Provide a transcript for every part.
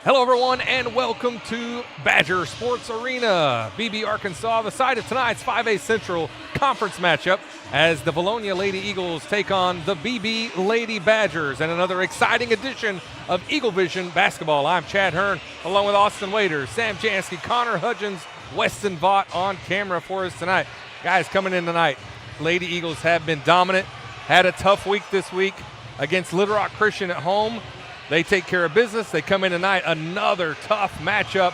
Hello, everyone, and welcome to Badger Sports Arena. Beebe, Arkansas, the site of tonight's 5A Central Conference matchup as the Vilonia Lady Eagles take on the Beebe Lady Badgers and another exciting edition of Eaglevision basketball. I'm Chad Hearn, along with Austin Waiters, Sam Jansky, Connor Hudgens, Weston Vaught on camera for us tonight. Guys, coming in tonight, Lady Eagles have been dominant, had a tough week this week against Little Rock Christian at home. They take care of business. They come in tonight, another tough matchup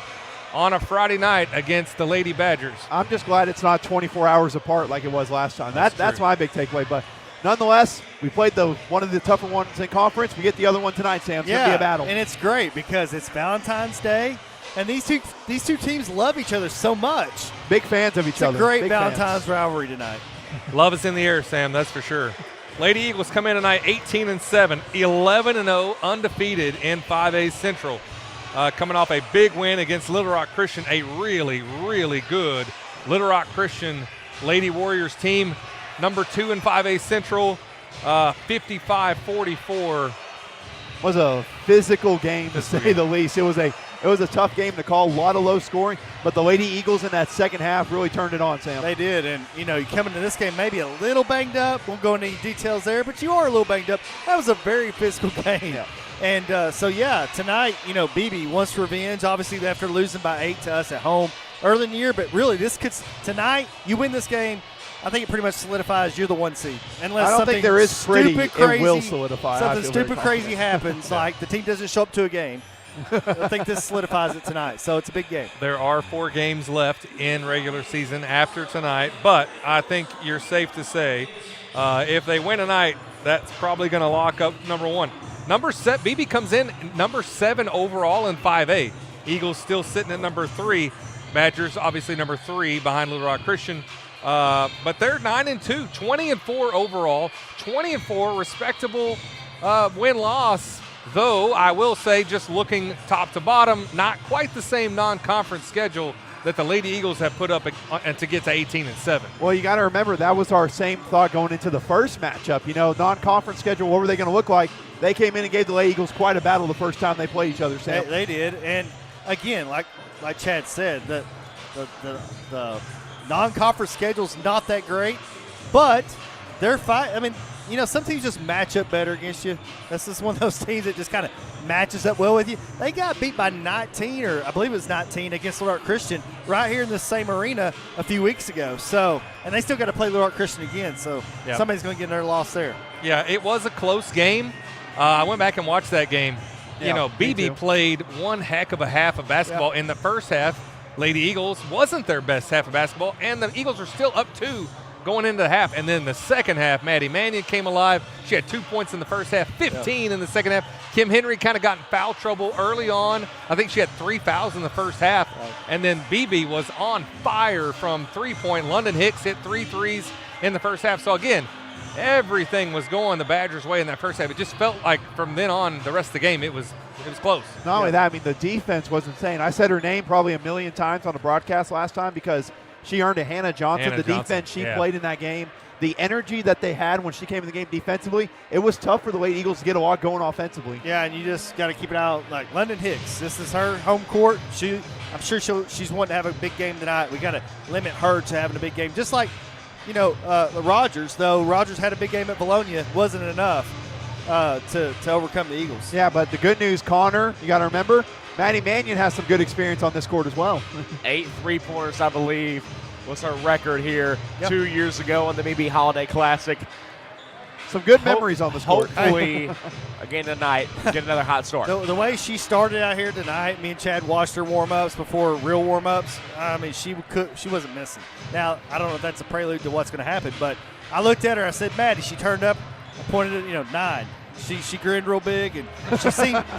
on a Friday night against the Lady Badgers. I'm just glad it's not 24 hours apart like it was last time. That's my big takeaway. But nonetheless, we played one of the tougher ones in conference. We get the other one tonight, Sam. It's going to be a battle. And it's great because it's Valentine's Day, and these two teams love each other so much. Big fans of each other. It's a great Big Valentine's fans. rivalry tonight. Love is in the air, Sam, that's for sure. Lady Eagles come in tonight 18-7, 11-0, undefeated in 5A Central. Coming off a big win against Little Rock Christian, a really, really good Little Rock Christian Lady Warriors team. Number 2 in 5A Central, 55-44. Was a physical game to say the least. It was a tough game to call, a lot of low scoring, but the Lady Eagles in that second half really turned it on, Sam. They did, and you come into this game maybe a little banged up. Won't go into any details there, but you are a little banged up. That was a very physical game. Yeah. And tonight, Beebe wants revenge, obviously after losing by 8 to us at home early in the year, but really tonight, you win this game, I think it pretty much solidifies you're the 1 seed. Unless I don't think there is pretty. Crazy, it will solidify. Something stupid crazy happens, like the team doesn't show up to a game. I think this solidifies it tonight, so it's a big game. There are 4 games left in regular season after tonight, but I think you're safe to say if they win tonight, that's probably going to lock up number 1. Beebe comes in number 7 overall in 5A. Eagles still sitting at number 3. Badgers obviously number 3 behind Little Rock Christian. But they're 9-2, 20-4 overall, 20-4 respectable win-loss. Though I will say, just looking top to bottom, not quite the same non-conference schedule that the Lady Eagles have put up and to get to 18-7. Well, you got to remember that was our same thought going into the first matchup. You know, non-conference schedule, what were they going to look like? They came in and gave the Lady Eagles quite a battle the first time they played each other, Sam. They did, and again, like Chad said, the non-conference schedule's not that great, but they're fine. I mean, you know, some teams just match up better against you. That's just one of those teams that just kind of matches up well with you. They got beat by 19, or I believe it was 19, against Little Rock Christian right here in the same arena a few weeks ago. So, and they still got to play Little Rock Christian again. So somebody's going to get another loss there. Yeah, it was a close game. I went back and watched that game. Yeah, you know, Beebe played one heck of a half of basketball in the first half. Lady Eagles wasn't their best half of basketball, and the Eagles are still up 2 going into the half. And then the second half, Maddie Mannion came alive. She had 2 points in the first half, 15 in the second half. Kim Henry kind of got in foul trouble early on. I think she had 3 fouls in the first half. And then Beebe was on fire from three-point. London Hicks hit 3 threes in the first half. So, again, everything was going the Badgers' way in that first half. It just felt like from then on, the rest of the game, it was close. Not only that, I mean, the defense was insane. I said her name probably a million times on the broadcast last time because she earned a Hannah Johnson. Defense she played in that game, the energy that they had when she came in the game defensively, it was tough for the Lady Eagles to get a lot going offensively. Yeah, and you just got to keep it out. Like London Hicks, this is her home court. I'm sure she's wanting to have a big game tonight. We got to limit her to having a big game. Just like, you know, Rogers, though. Rogers had a big game at Vilonia. Wasn't enough to overcome the Eagles. Yeah, but the good news, Connor, you got to remember, Maddie Mannion has some good experience on this court as well. 8 3-pointers, I believe, was her record here 2 years ago on the Beebe Holiday Classic. Some good memories on this court. Hopefully, again tonight, get another hot start. The way she started out here tonight, me and Chad watched her warm-ups before real warm-ups. I mean, she wasn't missing. Now, I don't know if that's a prelude to what's going to happen, but I looked at her. I said, Maddie, she turned up. I pointed at 9. She grinned real big, and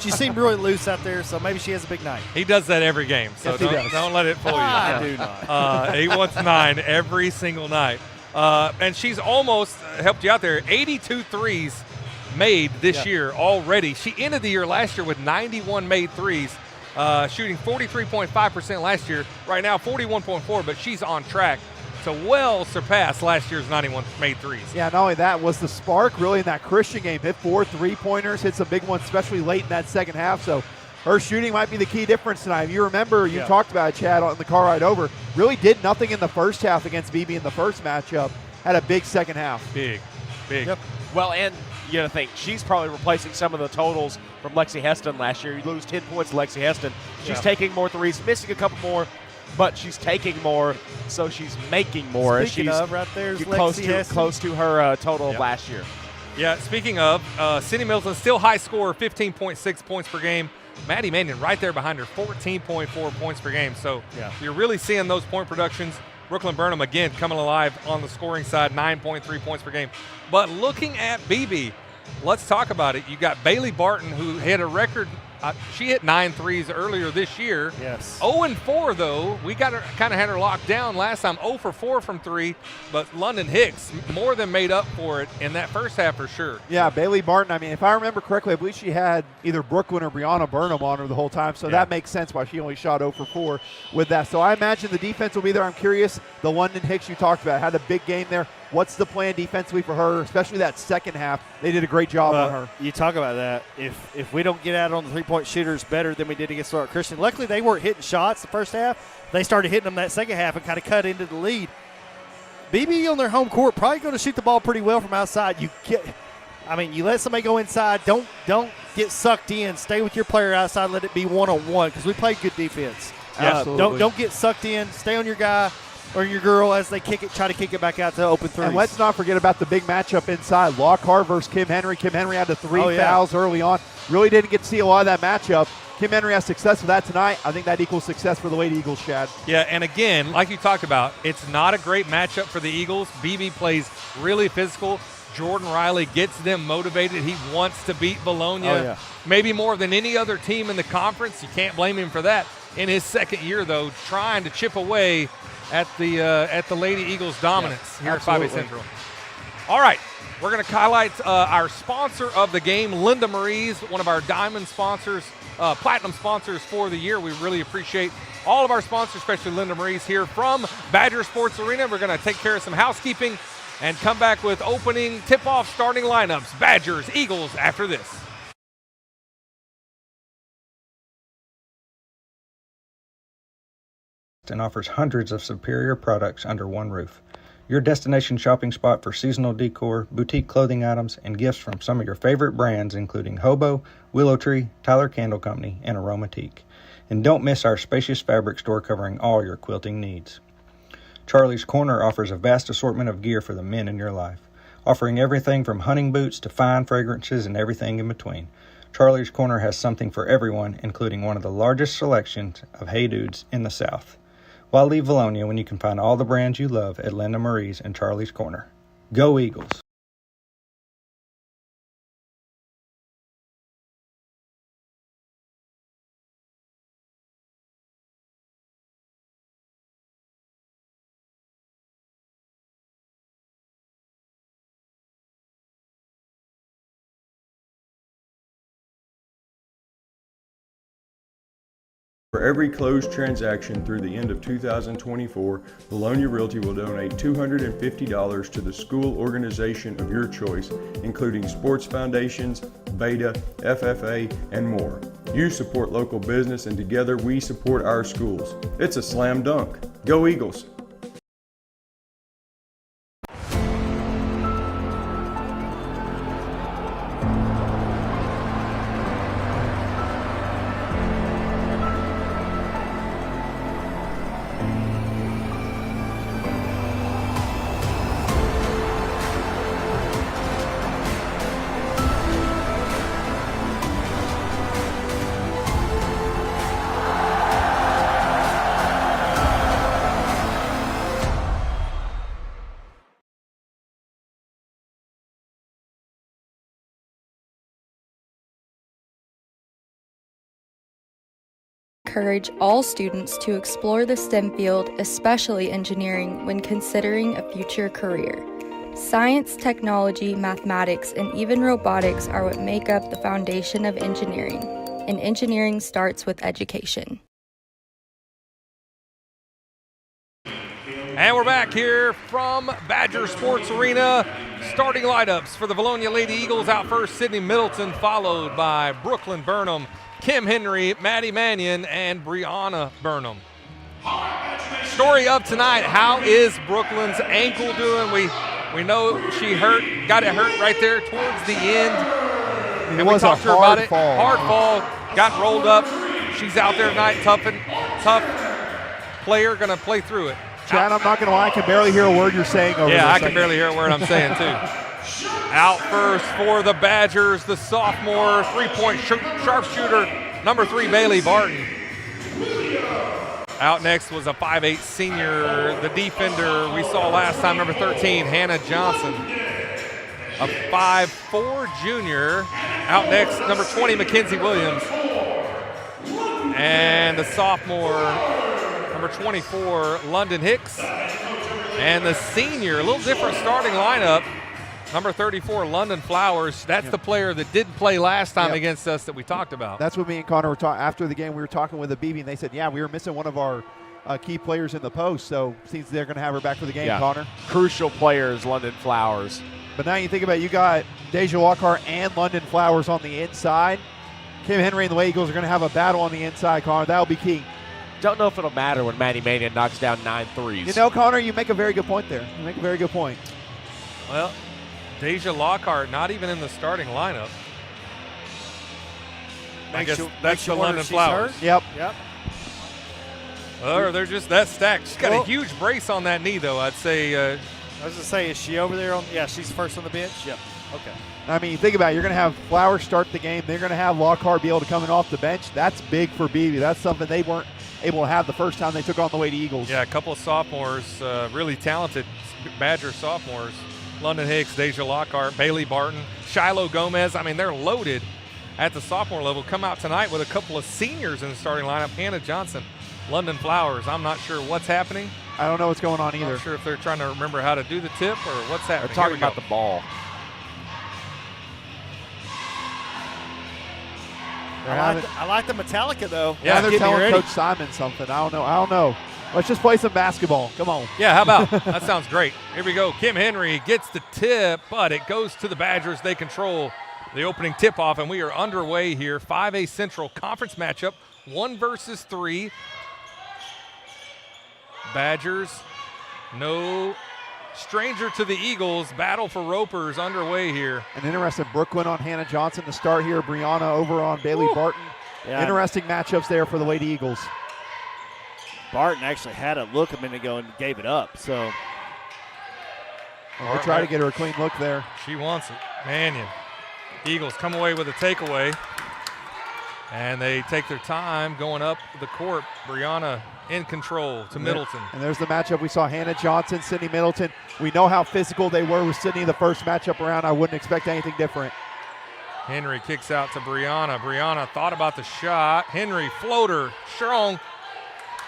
she seemed really loose out there, so maybe she has a big night. He does that every game, so don't let it fool you. I do not. He wants 9 every single night. And she's almost helped you out there. 82 threes made this year already. She ended the year last year with 91 made threes, shooting 43.5% last year. Right now, 41.4, but she's on track to well surpass last year's 91 made threes. Yeah, not only that, was the spark really in that Christian game. Hit 4 3-pointers, hit some big ones, especially late in that second half. So her shooting might be the key difference tonight. You remember, you talked about it, Chad, on the car ride over. Really did nothing in the first half against Beebe in the first matchup. Had a big second half. Big. Yep. Well, and you got to think, she's probably replacing some of the totals from Lexi Heston last year. You lose 10 points to Lexi Heston. She's taking more threes, missing a couple more, but she's taking more, so she's making more. Speaking she's of, right there's close Lexi to her total of last year. Yeah, speaking of, Cindy Milton, still high scorer, 15.6 points per game. Maddie Mannion right there behind her, 14.4 points per game. So you're really seeing those point productions. Brooklyn Burnham, again, coming alive on the scoring side, 9.3 points per game. But looking at Beebe, let's talk about it. You got Bailey Barton, who hit a record. She hit 9 threes earlier this year. Yes. 0-4, though. We got her, kind of had her locked down last time. 0 for 4 from 3. But London Hicks more than made up for it in that first half for sure. Yeah, Bailey Barton, I mean, if I remember correctly, I believe she had either Brooklyn or Brianna Burnham on her the whole time. So that makes sense why she only shot 0 for 4 with that. So I imagine the defense will be there. I'm curious. The London Hicks you talked about had a big game there. What's the plan defensively for her, especially that second half? They did a great job on her. You talk about that. If we don't get out on the three-point shooters better than we did against Little Rock Christian, luckily they weren't hitting shots the first half. They started hitting them that second half and kind of cut into the lead. BB on their home court probably going to shoot the ball pretty well from outside. You let somebody go inside. Don't get sucked in. Stay with your player outside. Let it be one-on-one because we played good defense. Absolutely. Don't get sucked in. Stay on your guy or your girl as they try to kick it back out to open threes. And let's not forget about the big matchup inside. Lockhart versus Kim Henry. Kim Henry had the 3 fouls early on. Really didn't get to see a lot of that matchup. Kim Henry has success with that tonight. I think that equals success for the Lady Eagles, Chad. Yeah, and again, like you talked about, it's not a great matchup for the Eagles. Beebe plays really physical. Jordan Riley gets them motivated. He wants to beat Vilonia, Oh, yeah. maybe more than any other team in the conference. You can't blame him for that. In his second year, though, trying to chip away at the Lady Eagles' dominance here absolutely. at 5A Central. All right, we're going to highlight our sponsor of the game, Linda Marie's, one of our diamond sponsors, platinum sponsors for the year. We really appreciate all of our sponsors, especially Linda Marie's here from Badger Sports Arena. We're going to take care of some housekeeping and come back with opening tip-off starting lineups, Badgers, Eagles, after this. And offers hundreds of superior products under one roof. Your destination shopping spot for seasonal decor, boutique clothing items, and gifts from some of your favorite brands including Hobo, Willow Tree, Tyler Candle Company, and Aromatique. And don't miss our spacious fabric store covering all your quilting needs. Charlie's Corner offers a vast assortment of gear for the men in your life, offering everything from hunting boots to fine fragrances and everything in between. Charlie's Corner has something for everyone, including one of the largest selections of Hey Dudes in the South. Why leave Vilonia when you can find all the brands you love at Linda Marie's and Charlie's Corner? Go Eagles! For every closed transaction through the end of 2024, Vilonia Realty will donate $250 to the school organization of your choice, including sports foundations, Beta, FFA, and more. You support local business, and together we support our schools. It's a slam dunk. Go Eagles! Encourage all students to explore the STEM field, especially engineering, when considering a future career. Science, technology, mathematics, and even robotics are what make up the foundation of engineering, and engineering starts with education. And we're back here from Badger Sports Arena. Starting lineups for the Vilonia Lady Eagles: out first, Sydney Middleton, followed by Brooklyn Burnham, Kim Henry, Maddie Mannion, and Brianna Burnham. Story of tonight: how is Brooklyn's ankle doing? We know she got it hurt right there towards the end. And we talked to her about it. Hard fall, got rolled up. She's out there tonight, tough player, gonna play through it. Chad, I'm not going to lie, I can barely hear a word you're saying over there. Yeah, I can barely hear a word I'm saying, too. Out first for the Badgers, the sophomore three-point sharpshooter, number 3, Bailey Barton. Out next was a 5'8 senior, the defender we saw last time, number 13, Hannah Johnson. A 5'4 junior. Out next, number 20, Mackenzie Williams. And the sophomore, number 24, London Hicks. And the senior, a little different starting lineup, number 34, London Flowers. That's the player that didn't play last time against us that we talked about. That's what me and Connor were talking after the game. We were talking with the Beebe, and they said, yeah, we were missing one of our key players in the post, so seems they're going to have her back for the game, Connor. Crucial players, London Flowers. But now you think about it, you got Deja Lockhart and London Flowers on the inside. Kim Henry and the Lady Eagles are going to have a battle on the inside, Connor. That'll be key. Don't know if it'll matter when Maddie Mannion knocks down 9 threes. You know, Connor, you make a very good point there. You make a very good point. Well, Deja Lockhart not even in the starting lineup. I guess that's the London Flowers. Yep. Or they're just that stacked. She's got a huge brace on that knee, though. I'd say. I was going to say, is she over there on? Yeah, she's first on the bench. Yep. Okay. I mean, think about it. You're going to have Flowers start the game. They're going to have Lockhart be able to come in off the bench. That's big for Beebe. That's something they weren't able to have the first time they took on the Lady Eagles. Yeah, a couple of sophomores, really talented Badger sophomores. London Hicks, Deja Lockhart, Bailey Barton, Shiloh Gomez. I mean, they're loaded at the sophomore level. Come out tonight with a couple of seniors in the starting lineup. Hannah Johnson, London Flowers. I'm not sure what's happening. I don't know what's going on either. Not sure if they're trying to remember how to do the tip or what's happening. They're talking about the ball. I like the Metallica, though. Yeah, they're Get me telling ready. Coach Simon something. I don't know. Let's just play some basketball. Come on. Yeah, how about? That sounds great. Here we go. Kim Henry gets the tip, but it goes to the Badgers. They control the opening tip-off, and we are underway here. 5A Central Conference matchup, 1 versus 3. Badgers, no stranger to the Eagles. Battle for Ropers underway here. An interesting Brooklyn on Hannah Johnson to start here. Brianna over on Bailey Barton. Yeah. Interesting matchups there for the Lady Eagles. Barton actually had a look a minute ago and gave it up. So We'll try to get her a clean look there. She wants it. Mannion. Eagles come away with a takeaway. And they take their time going up the court. Brianna in control to Middleton. And there's the matchup we saw, Hannah Johnson, Sydney Middleton. We know how physical they were with Sydney the first matchup around. I wouldn't expect anything different. Henry kicks out to Brianna. Brianna thought about the shot. Henry, floater, strong.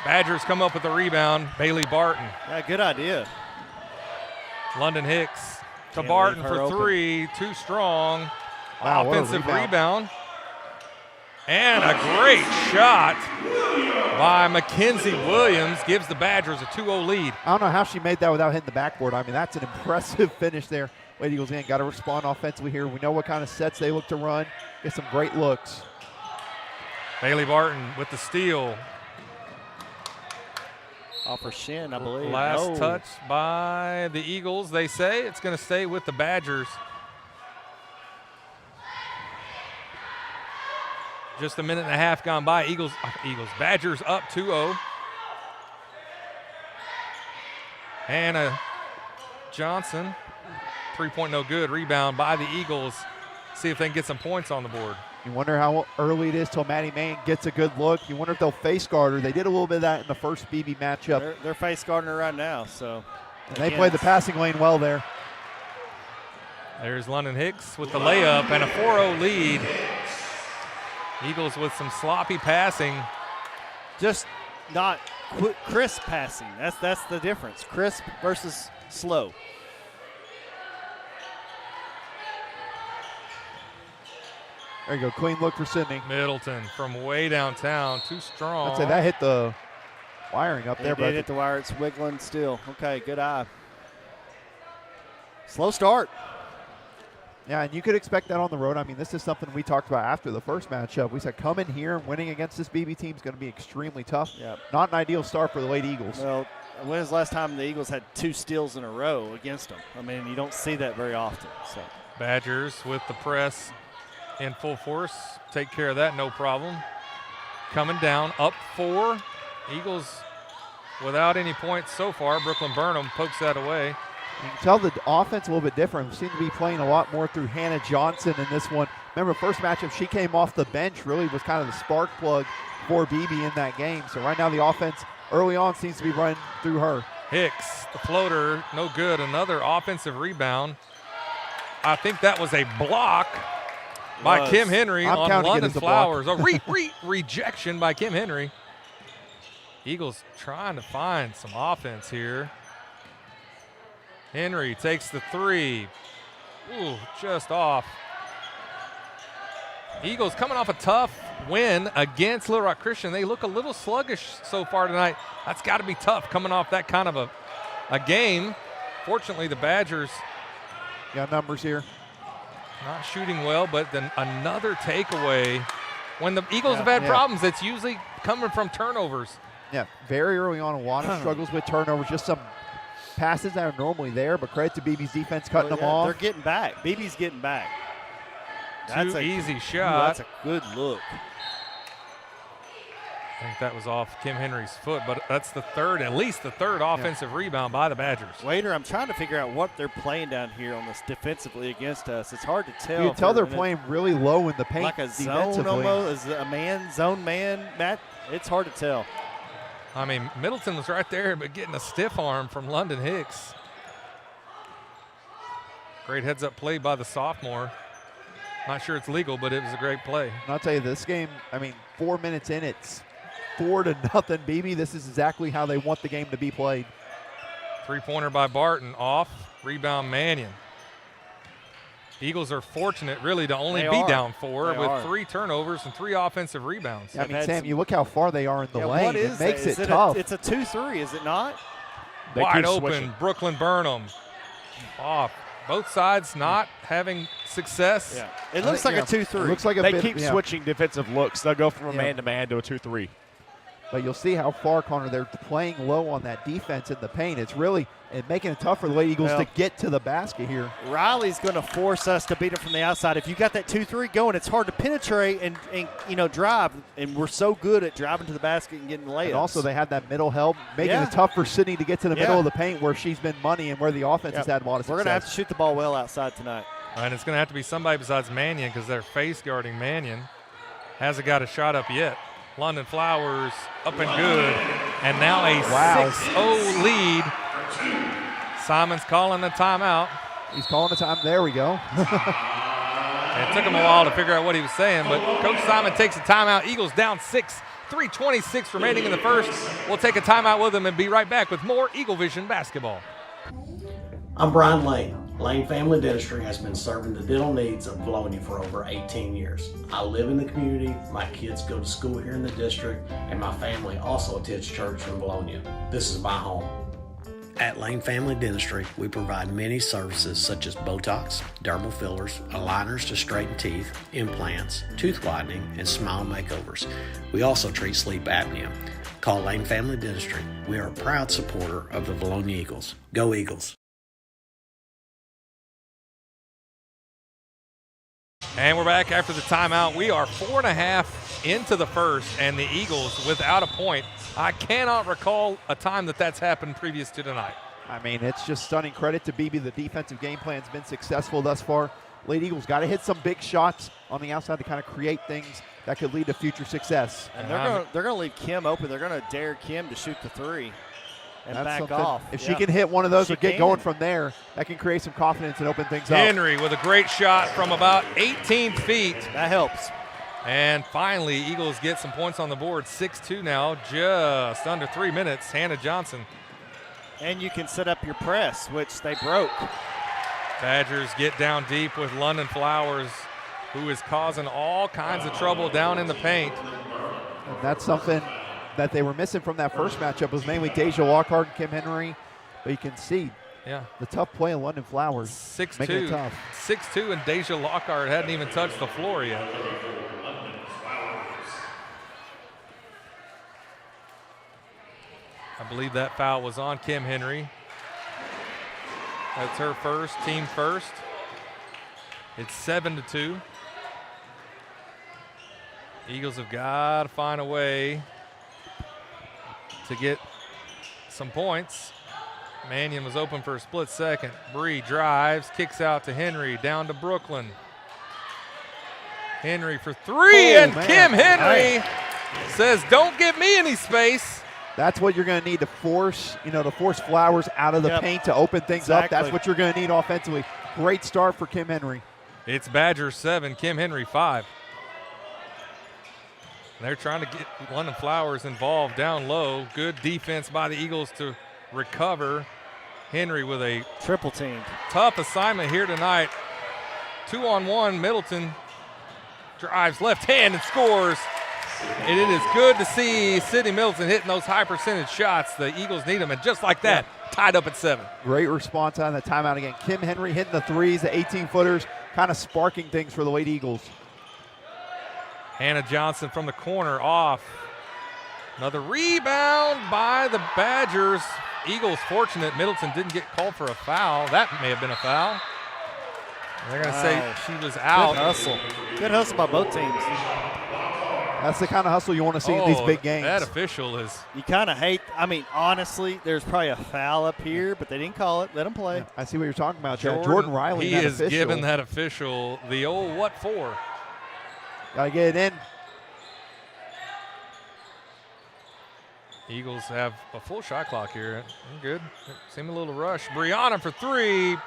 Badgers come up with the rebound. Bailey Barton. yeah, good idea. London Hicks to Can't Barton leave her for open. 3. Too strong. Wow, what a Offensive rebound. rebound. And a great shot by Mackenzie Williams gives the Badgers a 2-0 lead. I don't know how she made that without hitting the backboard. I mean, that's an impressive finish there. Lady Eagles, again, got to respond offensively here. We know what kind of sets they look to run. Get some great looks. Bailey Barton with the steal. Off her shin, I believe. Last No. touch by the Eagles. They say it's going to stay with the Badgers. Just a minute and a half gone by. Badgers up 2-0. Hannah Johnson, 3-point no good. Rebound by the Eagles. See if they can get some points on the board. You wonder how early it is till Maddie Main gets a good look. You wonder if they'll face guard her. They did a little bit of that in the first Beebe matchup. They're face guarding her right now. So And they played the passing lane well there. There's London Hicks with the layup and a 4-0 lead. Eagles with some sloppy passing. just not crisp passing. That's the difference. Crisp versus slow. There you go. Clean look for Sydney. Middleton from way downtown. Too strong. I'd say that hit the wiring up there. It did hit the wire. It's wiggling still. Okay, good eye. Slow start. Yeah, and you could expect that on the road. I mean, this is something we talked about after the first matchup. We said coming here and winning against this BB team is going to be extremely tough. Yep. Not an ideal start for the Lady Eagles. Well, when was the last time the Eagles had 2 steals in a row against them? I mean, you don't see that very often. So Badgers with the press in full force. Take care of that, no problem. Coming down, up 4. Eagles without any points so far. Brooklyn Burnham pokes that away. You can tell the offense a little bit different. We seem to be playing a lot more through Hannah Johnson in this one. Remember, first matchup, she came off the bench, really was kind of the spark plug for Beebe in that game. So right now the offense early on seems to be running through her. Hicks, the floater, no good. Another offensive rebound. I think that was a block by Kim Henry I'm on counting it London as a block. Flowers. A rejection by Kim Henry. Eagles trying to find some offense here. Henry takes the 3. Ooh, just off. Eagles coming off a tough win against Little Rock Christian. They look a little sluggish so far tonight. That's got to be tough coming off that kind of a game. Fortunately, the Badgers Got numbers here. not shooting well, but then another takeaway. When the Eagles have had Yeah. problems, it's usually coming from turnovers. Yeah, very early on, a lot of struggles with turnovers. Just some passes that are normally there, but credit to Beebe's defense cutting them off. They're getting back. Beebe's getting back. Too easy Ooh, shot. that's a good look. I think that was off Kim Henry's foot, but that's the third, at least the third offensive rebound by the Badgers. Waiter, I'm trying to figure out what they're playing down here on this defensively against us. It's hard to tell. You can tell they're playing really low in the paint like a zone defensively. almost. Is it a man, zone man, Matt? It's hard to tell. I mean, Middleton was right there, but getting a stiff arm from London Hicks. Great heads-up play by the sophomore. Not sure it's legal, but it was a great play. And I'll tell you, this game, 4 minutes in, it's 4-0 Beebe. This is exactly how they want the game to be played. Three-pointer by Barton, off, rebound Mannion. Eagles are fortunate, really, to only be down 4 with 3 turnovers and 3 offensive rebounds. Sam, you look how far they are in the lane. What is it makes that? it tough. It's a 2-3, is it not? Wide open, Brooklyn Burnham. Off. Both sides not having success. Yeah. It looks like a 2-3. It looks like they keep switching defensive looks. They'll go from a man-to-man to a 2-3. But you'll see how far, Connor, they're playing low on that defense in the paint. It's really making it tough for the Lady Eagles to get to the basket here. Riley's going to force us to beat it from the outside. If you got that 2-3 going, it's hard to penetrate and drive. And we're so good at driving to the basket and getting layups. And also they had that middle help, making it tough for Sydney to get to the middle of the paint where she's been money and where the offense has had a lot of success. We're going to have to shoot the ball well outside tonight. And it's going to have to be somebody besides Mannion because they're face guarding Mannion. Hasn't got a shot up yet. London Flowers up and good. And now a 6-0 lead. Simon's calling a timeout. He's calling a time. There we go. It took him a while to figure out what he was saying, but Coach Simon takes a timeout. Eagles down 6, 3:26 remaining in the first. We'll take a timeout with him and be right back with more Eaglevision basketball. I'm Brian Lane. Lane Family Dentistry has been serving the dental needs of Vilonia for over 18 years. I live in the community, my kids go to school here in the district, and my family also attends church in Vilonia. This is my home. At Lane Family Dentistry, we provide many services such as Botox, dermal fillers, aligners to straighten teeth, implants, tooth whitening, and smile makeovers. We also treat sleep apnea. Call Lane Family Dentistry. We are a proud supporter of the Vilonia Eagles. Go Eagles! And we're back after the timeout. We are 4.5 into the first, and the Eagles without a point. I cannot recall a time that's happened previous to tonight. It's just stunning. Credit to Beebe. The defensive game plan's been successful thus far. Lady Eagles got to hit some big shots on the outside to kind of create things that could lead to future success. And they're going to leave Kim open. They're going to dare Kim to shoot the 3 and back off. If she can hit one of those or get going from there, that can create some confidence and open things up. Henry with a great shot from about 18 feet. That helps. And finally, Eagles get some points on the board. 6-2 now, just under 3 minutes. Hannah Johnson. And you can set up your press, which they broke. Badgers get down deep with London Flowers, who is causing all kinds of trouble down in the paint. And that's something that they were missing from that first matchup was mainly Deja Lockhart and Kim Henry. But you can see the tough play of London Flowers. 6-2. Making it tough. 6-2, and Deja Lockhart hadn't even touched the floor yet. I believe that foul was on Kim Henry. That's her first, team first. It's 7-2. Eagles have got to find a way to get some points. Mannion was open for a split second. Bree drives, kicks out to Henry, down to Brooklyn. Henry for 3, and Kim Henry says, "Don't give me any space." That's what you're going to need to force, to force Flowers out of the paint to open things up. That's what you're going to need offensively. Great start for Kim Henry. It's Badgers 7, Kim Henry 5. They're trying to get London Flowers involved down low. Good defense by the Eagles to recover. Henry with a triple team. Tough assignment here tonight. 2-on-1, Middleton drives left hand and scores. And it is good to see Sydney Middleton hitting those high percentage shots. The Eagles need them, and just like that, tied up at 7. Great response on the timeout again. Kim Henry hitting the threes, the 18-footers, kind of sparking things for the Lady Eagles. Hannah Johnson from the corner off. Another rebound by the Badgers. Eagles fortunate Middleton didn't get called for a foul. That may have been a foul. They're going to say she was out. Good hustle. Good hustle by both teams. That's the kind of hustle you want to see in these big games. That official is. You kind of hate, honestly, there's probably a foul up here, but they didn't call it. Let them play. Yeah, I see what you're talking about, Jordan Riley. He is giving that official the old what for. Got to get it in. Eagles have a full shot clock here. Good. Seem a little rush. Brianna for 3.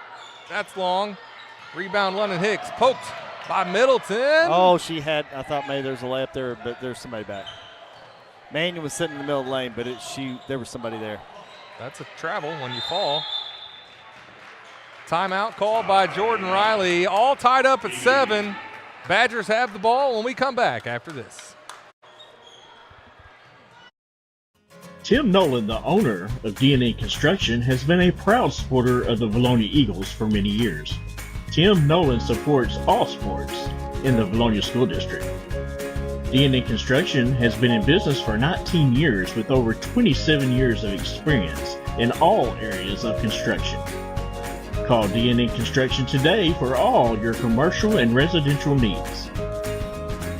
That's long. Rebound, London Hicks. Poked by Middleton. Oh, I thought maybe there's a layup there, but there's somebody back. Mannion was sitting in the middle of the lane, but there was somebody there. That's a travel when you fall. Timeout called by Jordan Riley. All tied up at 7. Badgers have the ball when we come back after this. Tim Nolan, the owner of D&N Construction, has been a proud supporter of the Vilonia Eagles for many years. Tim Nolan supports all sports in the Vilonia School District. D&N Construction has been in business for 19 years with over 27 years of experience in all areas of construction. Call D&N Construction today for all your commercial and residential needs.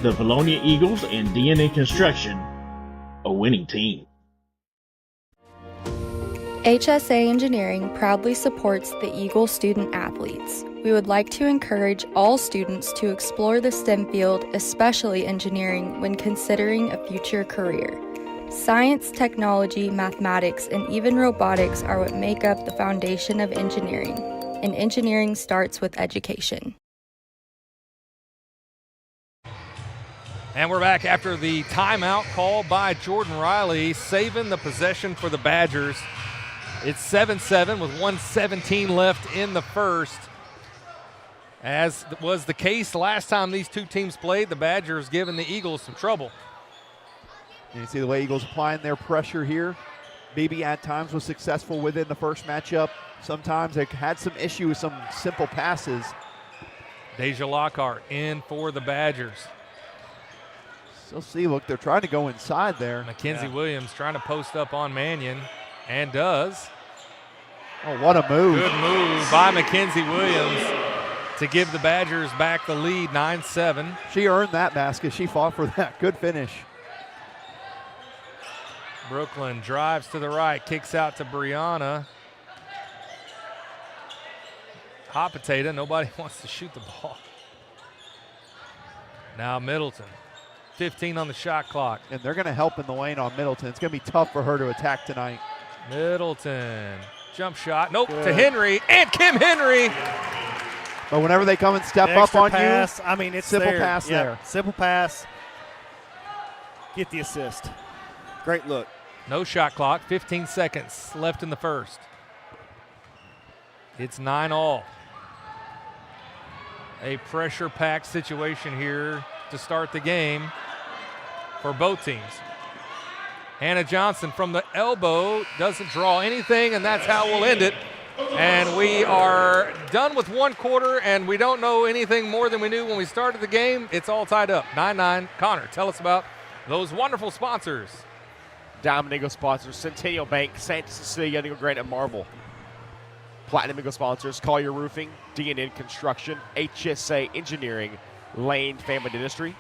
The Vilonia Eagles and D&N Construction, a winning team. HSA Engineering proudly supports the Eagle student athletes. We would like to encourage all students to explore the STEM field, especially engineering, when considering a future career. Science, technology, mathematics, and even robotics are what make up the foundation of engineering, and engineering starts with education. And we're back after the timeout called by Jordan Riley, saving the possession for the Badgers. It's 7-7 with 1:17 left in the first. As was the case last time these two teams played, the Badgers giving the Eagles some trouble. And you see the way Eagles applying their pressure here. Beebe at times was successful within the first matchup. Sometimes they had some issue with some simple passes. Deja Lockhart in for the Badgers. Still see, look, they're trying to go inside there. Mackenzie Williams trying to post up on Mannion, and does. Oh, what a move. Good move by Mackenzie Williams to give the Badgers back the lead, 9-7. She earned that basket. She fought for that. Good finish. Brooklyn drives to the right, kicks out to Brianna. Hot potato, nobody wants to shoot the ball. Now Middleton, 15 on the shot clock. And they're going to help in the lane on Middleton. It's going to be tough for her to attack tonight. Middleton, jump shot, nope, to Henry, and Kim Henry. But whenever they come and step up on pass, you, I mean, it's simple there. pass there. Simple pass. Get the assist. Great look. No shot clock, 15 seconds left in the first. It's 9-all. A pressure-packed situation here to start the game for both teams. Hannah Johnson from the elbow doesn't draw anything, and that's how we'll end it. And we are done with one quarter, and we don't know anything more than we knew when we started the game. It's all tied up, 9-9. Connor, tell us about those wonderful sponsors. Diamond Eagle sponsors, Centennial Bank, Santa Cecilia, Eagle Granite Marble. Platinum Eagle sponsors, Collier Roofing, D&N Construction, HSA Engineering, Lane Family Dentistry.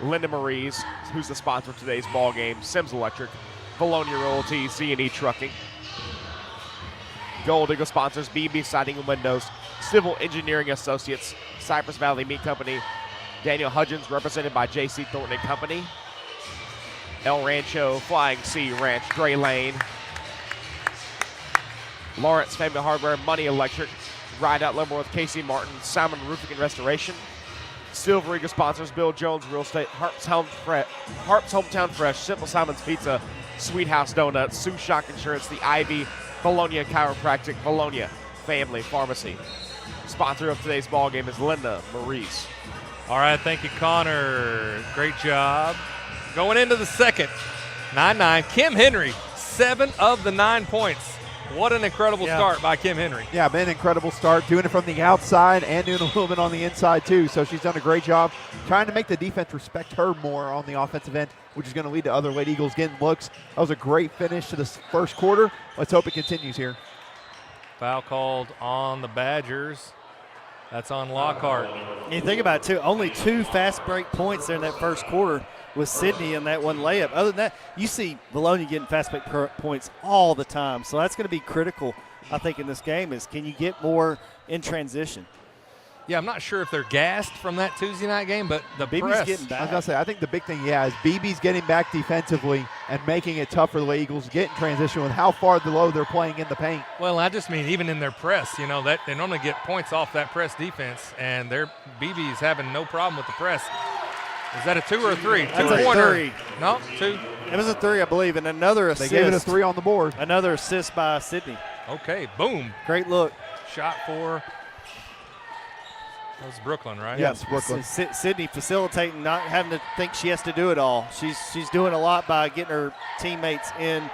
Linda Marie's, who's the sponsor of today's ball game, Sims Electric, Vilonia Royalties, Z&E Trucking. Gold Eagle sponsors, Beebe Siding and Windows, Civil Engineering Associates, Cypress Valley Meat Company, Daniel Hudgens, represented by J.C. Thornton and Company, El Rancho, Flying Sea Ranch, Dre Lane, Lawrence Family Hardware, Money Electric, Ride Out Levelworth, Casey Martin, Simon Roofing and Restoration, Silver Eagle sponsors, Bill Jones Real Estate, Harp's Hometown Fresh, Simple Simon's Pizza, Sweet House Donuts, Sue Shock Insurance, The Ivy, Vilonia Chiropractic, Vilonia Family Pharmacy. Sponsor of today's ball game is Linda Maurice. All right, thank you, Connor. Great job. Going into the second, 9-9. Kim Henry, 7 of the 9 points. What an incredible start by Kim Henry. Yeah, been an incredible start, doing it from the outside and doing a little bit on the inside too. So she's done a great job trying to make the defense respect her more on the offensive end, which is going to lead to other Lady Eagles getting looks. That was a great finish to this first quarter. Let's hope it continues here. Foul called on the Badgers. That's on Lockhart. And you think about it, too, only 2 fast break points there in that first quarter with Sydney and that one layup. Other than that, you see Vilonia getting fast break points all the time. So that's going to be critical, I think, in this game is can you get more in transition? Yeah, I'm not sure if they're gassed from that Tuesday night game, but the Beebe's press. getting I back. was going to say, I think the big thing, is Beebe's getting back defensively and making it tough for the Eagles to get in transition with how far below they're playing in the paint. Well, I just mean even in their press, that they normally get points off that press defense, and BB's having no problem with the press. Is that a 2 or a 3? That's a 2-pointer. 3. No, 2. It was a 3, I believe, and another They assist. gave it a 3 on the board. Another assist by Sydney. Okay, boom. Great look. Shot for that was Brooklyn, right? Yes, Brooklyn. Sydney facilitating, not having to think she has to do it all. She's doing a lot by getting her teammates in a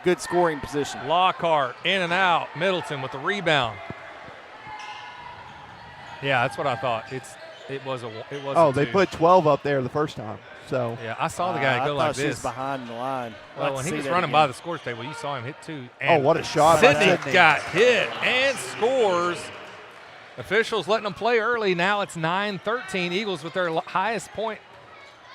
good scoring position. Lockhart in and out. Middleton with the rebound. Yeah, that's what I thought. It was Oh, a they 2. put 12 up there the first time. So Yeah, I saw the guy go I like thought she was this. behind the line. Well, when he was running by the scores table, you saw him hit 2. And what a shot by Sydney Sydney. got hit and scores. Officials letting them play early. Now it's 9-13. Eagles with their highest point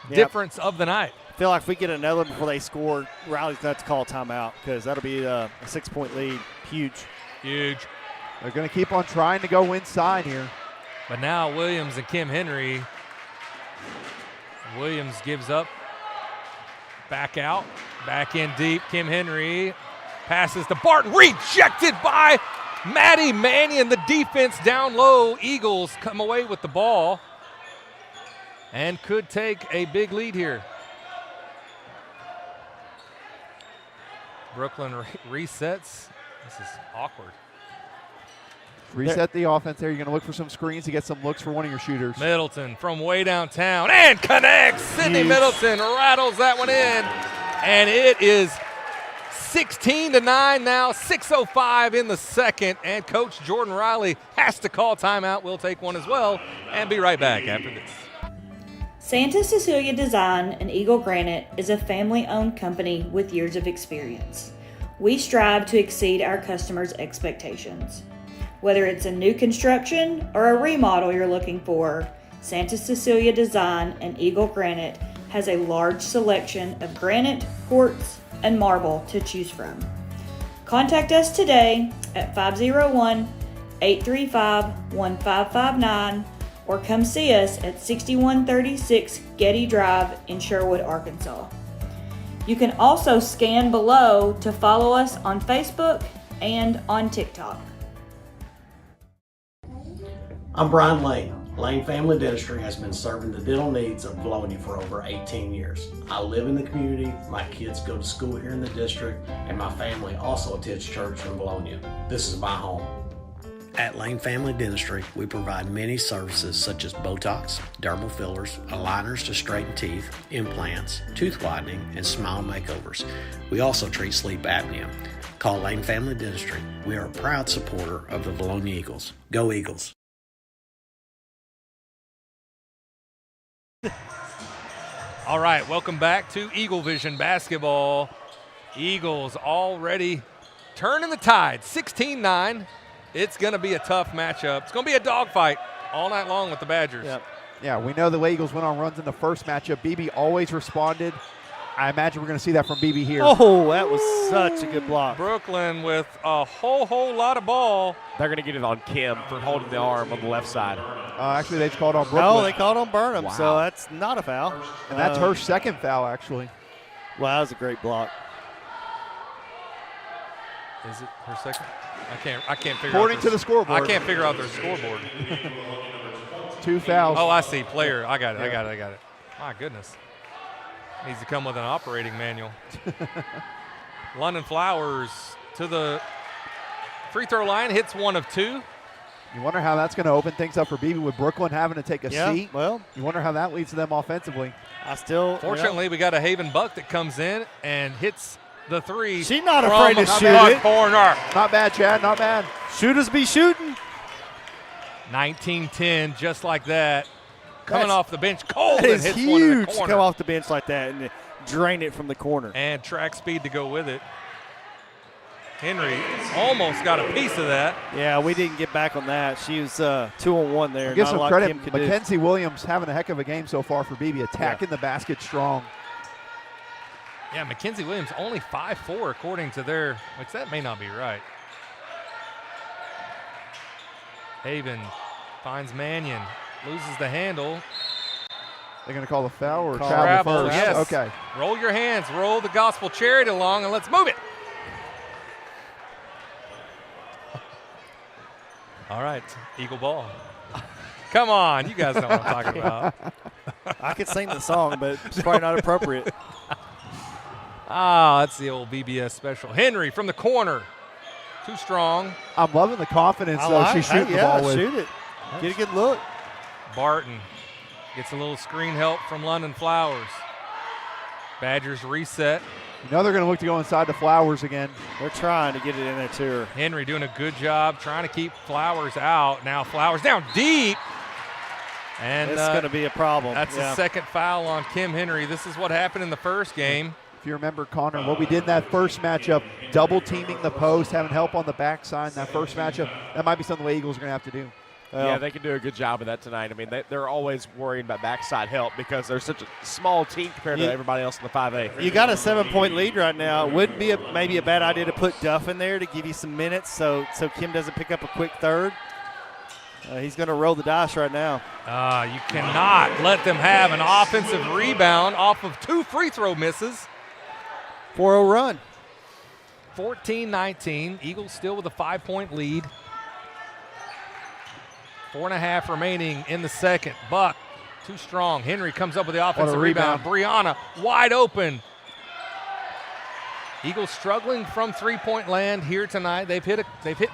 difference of the night. I feel like if we get another before they score, Riley's going to have to call timeout because that'll be a 6-point lead. Huge. Huge. they're going to keep on trying to go inside here. But now Williams and Kim Henry. Williams gives up. Back out. Back in deep. Kim Henry passes to Barton. Rejected by Maddie Mannion. The defense down low. Eagles come away with the ball and could take a big lead here. Brooklyn resets. This is awkward. Reset the offense there. You're going to look for some screens to get some looks for one of your shooters. Middleton from way downtown and connects. Sydney Huge. Middleton rattles that one in. And it is 16-9 now, 6:05 in the second. And Coach Jordan Riley has to call timeout. We'll take one as well and be right back after this. Santa Cecilia Design and Eagle Granite is a family-owned company with years of experience. We strive to exceed our customers' expectations. Whether it's a new construction or a remodel you're looking for, Santa Cecilia Design and Eagle Granite has a large selection of granite, quartz, and marble to choose from. Contact us today at 501-835-1559 or come see us at 6136 Getty Drive in Sherwood, Arkansas. You can also scan below to follow us on Facebook and on TikTok. I'm Brian Lane. Lane Family Dentistry has been serving the dental needs of Vilonia for over 18 years. I live in the community, my kids go to school here in the district, and my family also attends church in Vilonia. This is my home. At Lane Family Dentistry, we provide many services such as Botox, dermal fillers, aligners to straighten teeth, implants, tooth whitening, and smile makeovers. We also treat sleep apnea. Call Lane Family Dentistry. We are a proud supporter of the Vilonia Eagles. Go Eagles! All right, welcome back to Eaglevision basketball. Eagles already turning the tide, 16-9. It's going to be a tough matchup. It's going to be a dogfight all night long with the Badgers. Yep. Yeah, we know the Eagles went on runs in the first matchup. Beebe always responded. I imagine we're going to see that from Beebe here. Oh, that was such a good block. Brooklyn with a whole lot of ball. They're going to get it on Kim for holding the arm on the left side. Actually, they've called on Brooklyn. No, they called on Burnham, so that's not a foul. And that's her second foul, actually. Wow, that was a great block. Is it her second? I can't figure According out to the scoreboard. I can't figure out their scoreboard. 2 fouls. Oh, I see. Player. I got it. My goodness. Needs to come with an operating manual. London Flowers to the free throw line, hits 1 of 2. You wonder how that's going to open things up for Beebe with Brooklyn having to take a seat. Well, you wonder how that leads to them offensively. Fortunately, we got a Haven Buck that comes in and hits the 3. She's not from afraid to the shoot it. corner. Not bad, Chad. Not bad. Shooters be shooting. 19-10, just like that. Coming That's- off the bench, Coleman That is hits one in huge the to corner. come off the bench like that and drain it from the corner. And track speed to go with it. Henry almost got a piece of that. Yeah, we didn't get back on that. She was 2-on-1 there. Give Not a some lot credit. Kim could do. Mackenzie Williams having a heck of a game so far for Beebe, attacking the basket strong. Yeah, Mackenzie Williams only 5'4" according to their, which that may not be right. Haven Finds Mannion. Loses the handle. They're going to call the foul or Travel first? yes. Okay. Roll your hands. Roll the gospel chariot along, and let's move it. All right, Eagle ball. Come on, you guys know what I'm talking about. I could sing the song, but it's probably not appropriate. That's the old BBS special. Henry from the corner. Too strong. I'm loving the confidence, though, she's shooting the ball with. Shoot it. Get a good look. Barton gets a little screen help from London Flowers. Badgers reset. You know they're going to look to go inside the Flowers again. They're trying to get it in there to her. Henry doing a good job trying to keep Flowers out. Now Flowers down deep. And it's going to be a problem. That's the second foul on Kim Henry. This is what happened in the first game. If you remember, Connor, what we did in that first matchup, double teaming the post, having help on the backside in that first matchup, that might be something the Eagles are going to have to do. Yeah, they can do a good job of that tonight. I mean, they're always worrying about backside help because they're such a small team compared to everybody else in the 5A. You got a 7-point lead right now. It wouldn't be maybe a bad idea to put Duff in there to give you some minutes so Kim doesn't pick up a quick third. He's going to roll the dice right now. You cannot let them have an offensive rebound off of 2 free throw misses. 4-0 run. 14-19. Eagles still with a 5-point lead. 4.5 remaining in the second. Buck, too strong. Henry comes up with the offensive rebound. Brianna wide open. Eagles struggling from three-point land here tonight. They've hit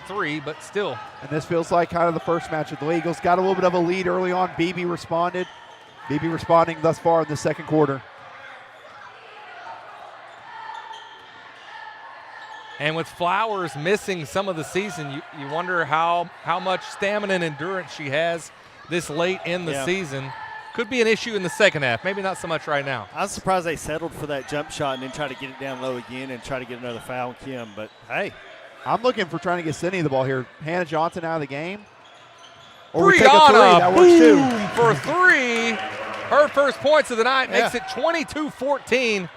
3, but still. And this feels like kind of the first match of the Eagles. Got a little bit of a lead early on. Beebe responded. Beebe responding thus far in the second quarter. And with Flowers missing some of the season, you wonder how much stamina and endurance she has this late in the season. Could be an issue in the second half. Maybe not so much right now. I was surprised they settled for that jump shot and then try to get it down low again and try to get another foul on Kim. But, hey. I'm looking for trying to get Sydney the ball here. Hannah Johnson out of the game. Or we Brianna, take a 3. That works too. For 3. Her first points of the night makes it 22-14.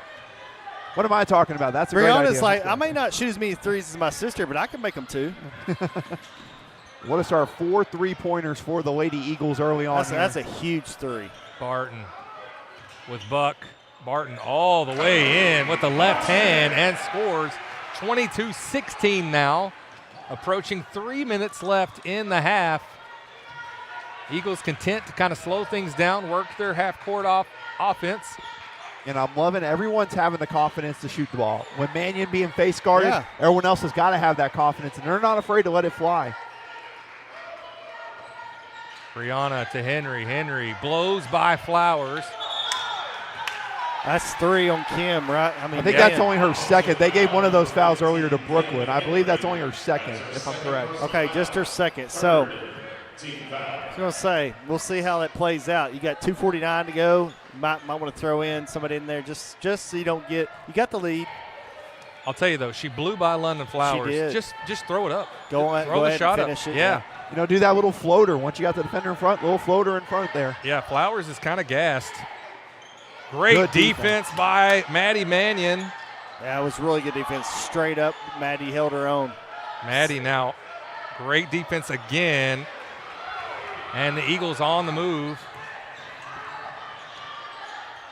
What am I talking about? That's a great idea. Brianna's like, I may not shoot as many threes as my sister, but I can make them too. What is our 4 3-pointers for the Lady Eagles early on? That's a huge 3. Barton with Buck. Barton all the way in with the left hand and scores 22-16 now. Approaching 3 minutes left in the half. Eagles content to kind of slow things down, work their half-court offense. And I'm loving everyone's having the confidence to shoot the ball. When Mannion being face guarded, everyone else has got to have that confidence, and they're not afraid to let it fly. Brianna to Henry. Henry blows by Flowers. That's 3 on Kim, right? I think that's only her second. They gave one of those fouls earlier to Brooklyn. I believe that's only her second, if I'm correct. Okay, just her second. So, I was going to say, we'll see how that plays out. You got 2:49 to go. Might want to throw in somebody in there just so you don't get – you got the lead. I'll tell you, though, she blew by London Flowers. She did. Just throw it up. Throw the shot up. It, yeah. You know, do that little floater. Once you got the defender in front, little floater in front there. Yeah, Flowers is kind of gassed. Great defense by Maddie Mannion. Yeah, it was really good defense. Straight up, Maddie held her own. Maddie now, great defense again. And the Eagles on the move.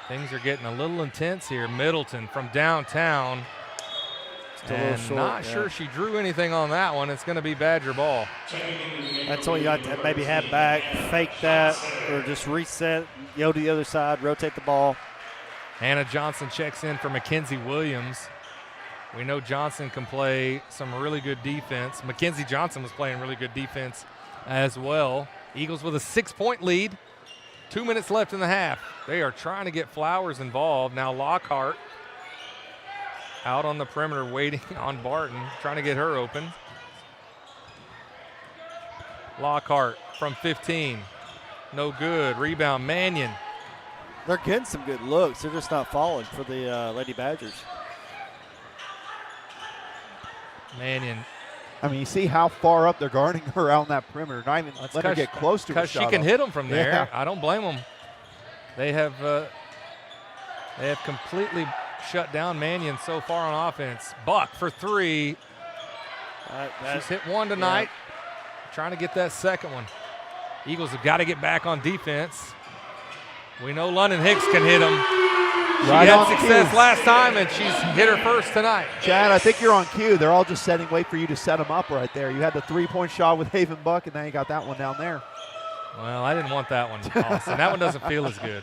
Things are getting a little intense here. Middleton from downtown. And not sure she drew anything on that one. It's going to be Badger ball. That's all you got to maybe have back, fake that, or just reset, go to the other side, rotate the ball. Hannah Johnson checks in for Mackenzie Williams. We know Johnson can play some really good defense. Mackenzie Johnson was playing really good defense as well. Eagles with a 6-point lead. 2 minutes left in the half. They are trying to get Flowers involved. Now Lockhart out on the perimeter waiting on Barton, trying to get her open. Lockhart from 15. No good. Rebound, Mannion. They're getting some good looks. They're just not falling for the Lady Badgers. Mannion. I mean, you see how far up they're guarding her out on that perimeter. Not even let her get close to her shot. Because she can hit them from there. Yeah. I don't blame them. They have completely shut down Mannion so far on offense. Buck for 3. She's hit one tonight. Trying to get that second one. Eagles have got to get back on defense. We know London Hicks can hit them. She Right had on success cue. last time, and she's hit her first tonight. Chad, I think you're on cue. They're all just setting wait for you to set them up right there. You had the 3-point shot with Haven Buck, and now you got that one down there. Well, I didn't want that one, Austin. That one doesn't feel as good.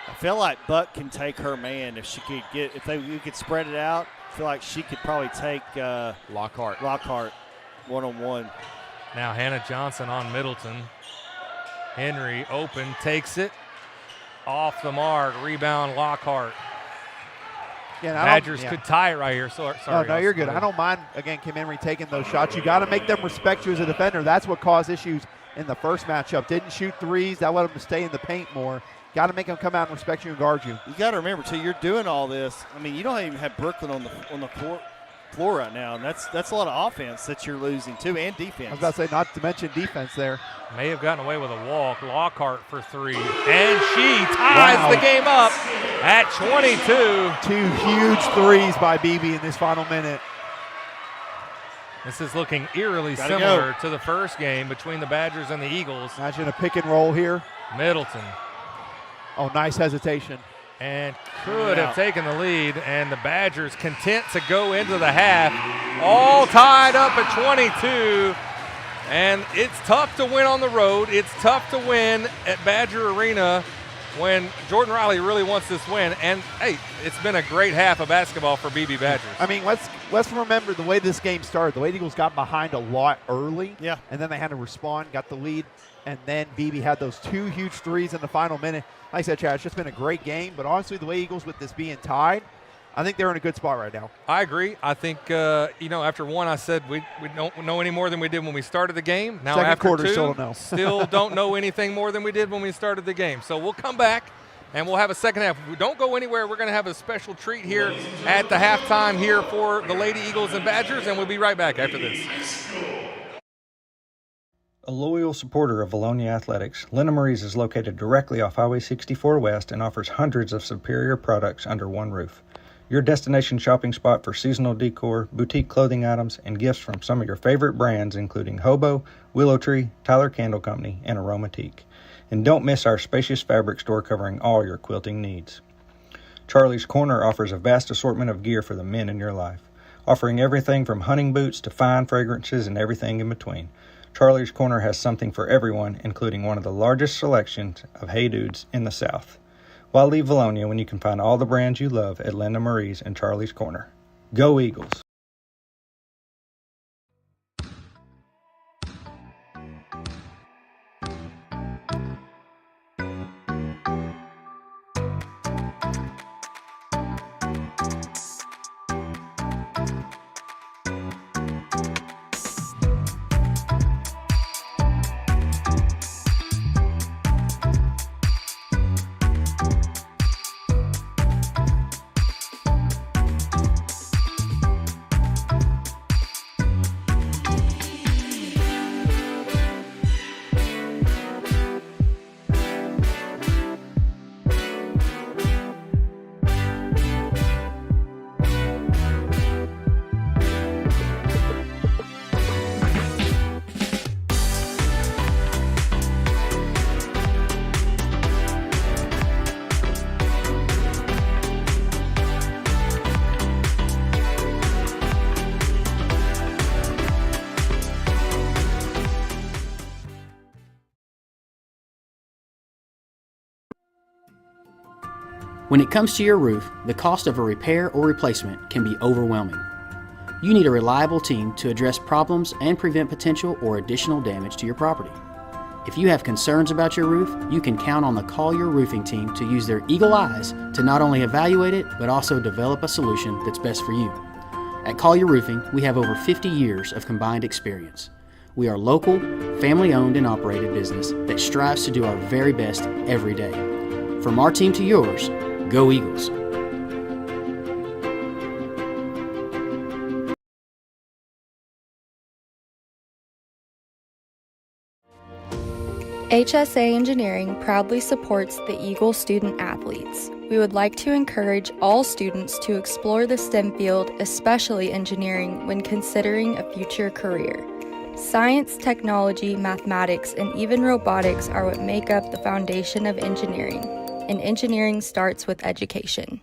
I feel like Buck can take her man if she could get, you could spread it out. I feel like she could probably take Lockhart one-on-one. Now Hannah Johnson on Middleton. Henry open, takes it. Off the mark, rebound Lockhart. Yeah, Badgers could tie it right here. Sorry, no, you're good. I don't mind, again, Kim Henry taking those shots. You got to make them respect you as a defender. That's what caused issues in the first matchup. Didn't shoot threes. That let them stay in the paint more. Got to make them come out and respect you and guard you. You got to remember, too, you're doing all this. I mean, you don't even have Brooklyn on the floor right now, and that's a lot of offense that you're losing, too, and defense. I was about to say, not to mention defense there. May have gotten away with a walk. Lockhart for three. And she ties the game up at 22. 2 huge threes by Beebe in this final minute. This is looking eerily similar to the first game between the Badgers and the Eagles. Imagine a pick and roll here. Middleton. Oh, nice hesitation. And could have taken the lead, and the Badgers content to go into the half. All tied up at 22. And it's tough to win on the road. It's tough to win at Badger Arena when Jordan Riley really wants this win. And, hey, it's been a great half of basketball for Beebe Badgers. I mean, let's remember the way this game started. The way the Eagles got behind a lot early. Yeah. And then they had to respond, got the lead. And then Beebe had those 2 huge threes in the final minute. Like I said, Chad, it's just been a great game. But honestly, the way Eagles with this being tied, I think they're in a good spot right now. I agree. I think, after one, I said we don't know any more than we did when we started the game. Now Second after quarter, two, still don't know. still don't know anything more than we did when we started the game. So we'll come back, and we'll have a second half. If we don't go anywhere, we're going to have a special treat here at the halftime here for the Lady Eagles and Badgers, and we'll be right back after this. A loyal supporter of Vilonia Athletics, Linda Marie's is located directly off Highway 64 West and offers hundreds of superior products under one roof. Your destination shopping spot for seasonal decor, boutique clothing items, and gifts from some of your favorite brands including Hobo, Willow Tree, Tyler Candle Company, and Aromatique. And don't miss our spacious fabric store covering all your quilting needs. Charlie's Corner offers a vast assortment of gear for the men in your life, offering everything from hunting boots to fine fragrances and everything in between. Charlie's Corner has something for everyone, including one of the largest selections of Hey Dudes in the South. Why leave Vilonia when you can find all the brands you love at Linda Marie's and Charlie's Corner? Go Eagles! When it comes to your roof, the cost of a repair or replacement can be overwhelming. You need a reliable team to address problems and prevent potential or additional damage to your property. If you have concerns about your roof, you can count on the Collier Roofing team to use their eagle eyes to not only evaluate it, but also develop a solution that's best for you. At Collier Roofing, we have over 50 years of combined experience. We are local, family-owned and operated business that strives to do our very best every day. From our team to yours, go Eagles! HSA Engineering proudly supports the Eagle student athletes. We would like to encourage all students to explore the STEM field, especially engineering, when considering a future career. Science, technology, mathematics, and even robotics are what make up the foundation of engineering, and engineering starts with education.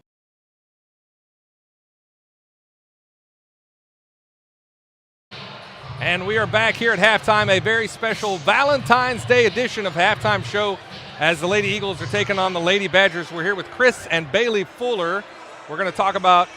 And we are back here at halftime, a very special Valentine's Day edition of Halftime Show as the Lady Eagles are taking on the Lady Badgers. We're here with Chris and Bailey Fuller. We're going to talk about,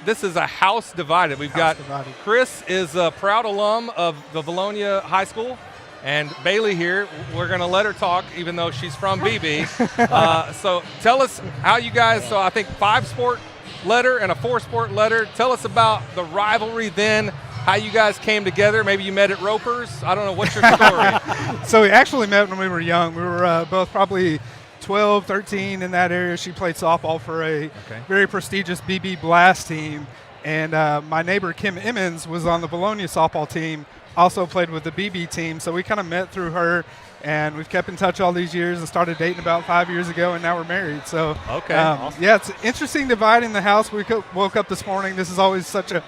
this is a house divided. We've got Chris is a proud alum of the Vilonia High School, and Bailey here, we're going to let her talk even though she's from Beebe. So tell us how you guys, so I think 5-sport letter and a 4-sport letter. Tell us about the rivalry then, how you guys came together. Maybe you met at Ropers. I don't know. What's your story? So we actually met when we were young. We were both probably 12, 13 in that area. She played softball for a very prestigious Beebe Blast team. And my neighbor, Kim Emmons, was on the Vilonia softball team, also played with the Beebe team. So we kind of met through her, and we've kept in touch all these years and started dating about 5 years ago, and now we're married. So, awesome. Yeah, it's interesting divide in the house. We woke up this morning. This is always such a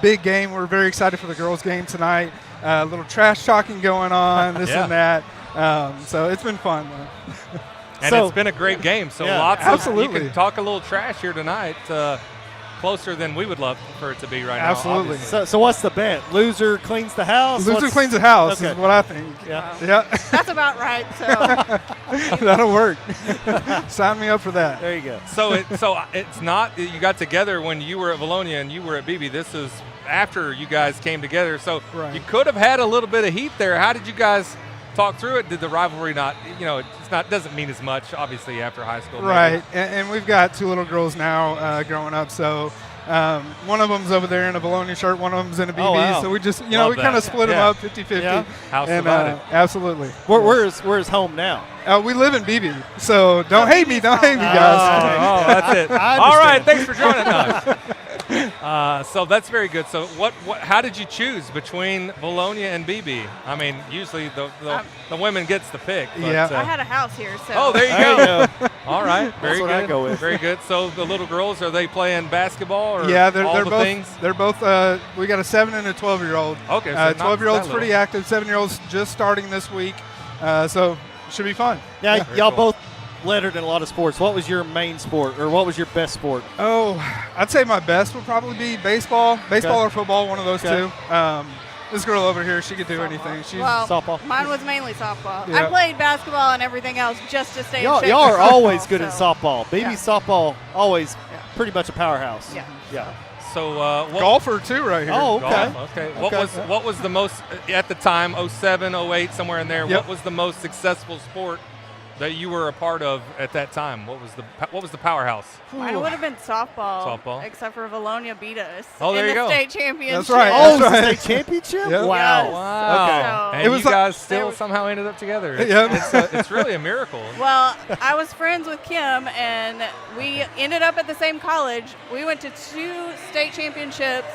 big game. We're very excited for the girls' game tonight. A little trash talking going on, this and that. So it's been fun. And it's been a great game. So lots of, absolutely. You can talk a little trash here tonight. Closer than we would love for it to be right now. Absolutely. So what's the bet? Loser cleans the house? Loser cleans the house is what I think. Yeah. That's about right. So that'll work. Sign me up for that. There you go. So it's not you got together when you were at Vilonia and you were at Beebe. This is after you guys came together. So you could have had a little bit of heat there. How did you guys talk through it? Did the rivalry not, doesn't mean as much, obviously, after high school. Right, and we've got 2 little girls now growing up, so one of them's over there in a Vilonia shirt, one of them's in a BB, so we just, we kind of split them up 50-50. Yeah. House divided. Absolutely. Where's home now? We live in Beebe, so don't hate me, guys. Oh, that's it. All right, thanks for joining us. So that's very good. So how did you choose between Vilonia and Beebe? I mean, usually the women gets the pick. But, I had a house here, so. Oh, there you go. All right, very That's what good. I go with. Very good. So the little girls, are they playing basketball or they're all the both. things? They're both. We got a 7 and a 12-year-old. Okay, so 12-year-old's pretty active. 7-year-old's just starting this week, so should be fun. Now, y'all both lettered in a lot of sports. What was your main sport, or what was your best sport? Oh, I'd say my best would probably be baseball or football, one of those two. This girl over here, she could do anything. She's softball. Mine was mainly softball. Yeah. I played basketball and everything else just to stay in shape. Y'all are for always softball, good at softball. Beebe softball, always pretty much a powerhouse. Yeah. So golfer too, right here. Oh, okay. Golf, okay. What was the most at the time? 07, 08, somewhere in there. What was the most successful sport that you were a part of at that time? What was the powerhouse? Mine would have been softball. Softball. Except for Vilonia beat us. Oh, there you go. In the state championship. That's right. Oh, the state championship? Yep. Wow. Yes. Wow. So And you guys still somehow ended up together. It's really a miracle. Well, I was friends with Kim, and we ended up at the same college. We went to 2 state championships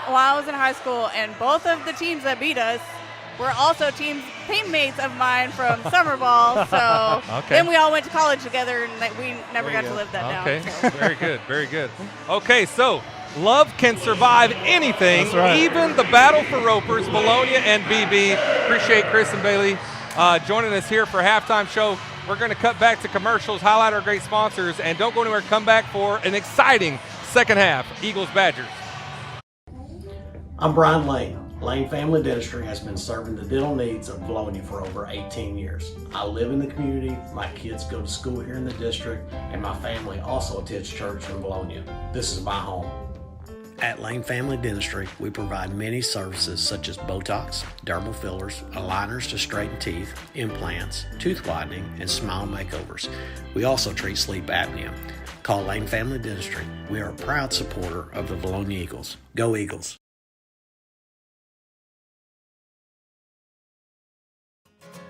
while I was in high school, and both of the teams that beat us were also teammates of mine from summer ball. So then we all went to college together, and we never got to live that down. Okay, So. very good, very good. Okay, so love can survive anything, That's right. even the battle for ropers, Vilonia and Beebe. Appreciate Chris and Bailey joining us here for Halftime Show. We're going to cut back to commercials, highlight our great sponsors, and don't go anywhere. Come back for an exciting second half. Eagles Badgers. I'm Brian Lane. Lane Family Dentistry has been serving the dental needs of Vilonia for over 18 years. I live in the community, my kids go to school here in the district, and my family also attends church in Vilonia. This is my home. At Lane Family Dentistry, we provide many services such as Botox, dermal fillers, aligners to straighten teeth, implants, tooth whitening, and smile makeovers. We also treat sleep apnea. Call Lane Family Dentistry. We are a proud supporter of the Vilonia Eagles. Go Eagles!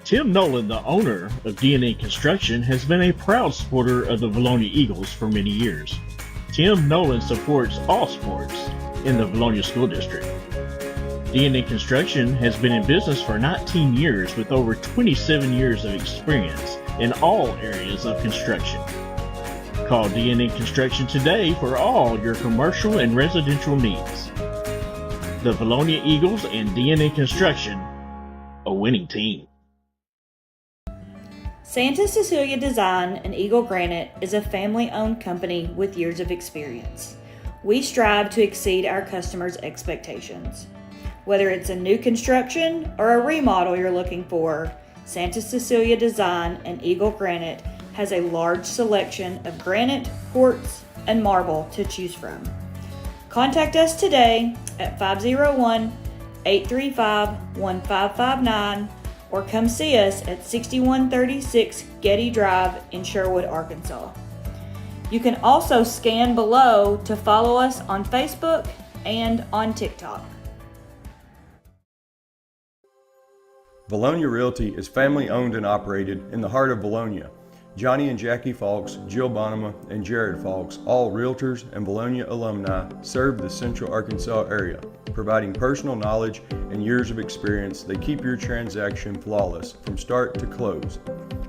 Tim Nolan, the owner of DNA Construction, has been a proud supporter of the Vilonia Eagles for many years. Tim Nolan supports all sports in the Vilonia School District. DNA Construction has been in business for 19 years with over 27 years of experience in all areas of construction. Call DNA Construction today for all your commercial and residential needs. The Vilonia Eagles and DNA Construction a winning team. Santa Cecilia Design and Eagle Granite is a family-owned company with years of experience. We strive to exceed our customers' expectations. Whether it's a new construction or a remodel you're looking for, Santa Cecilia Design and Eagle Granite has a large selection of granite, quartz, and marble to choose from. Contact us today at 501-835-1559 or come see us at 6136 Getty Drive in Sherwood, Arkansas. You can also scan below to follow us on Facebook and on TikTok. Vilonia Realty is family owned and operated in the heart of Vilonia. Johnny and Jackie Falks, Jill Bonema, and Jared Falks, all realtors and Vilonia alumni, serve the Central Arkansas area. Providing personal knowledge and years of experience, they keep your transaction flawless from start to close.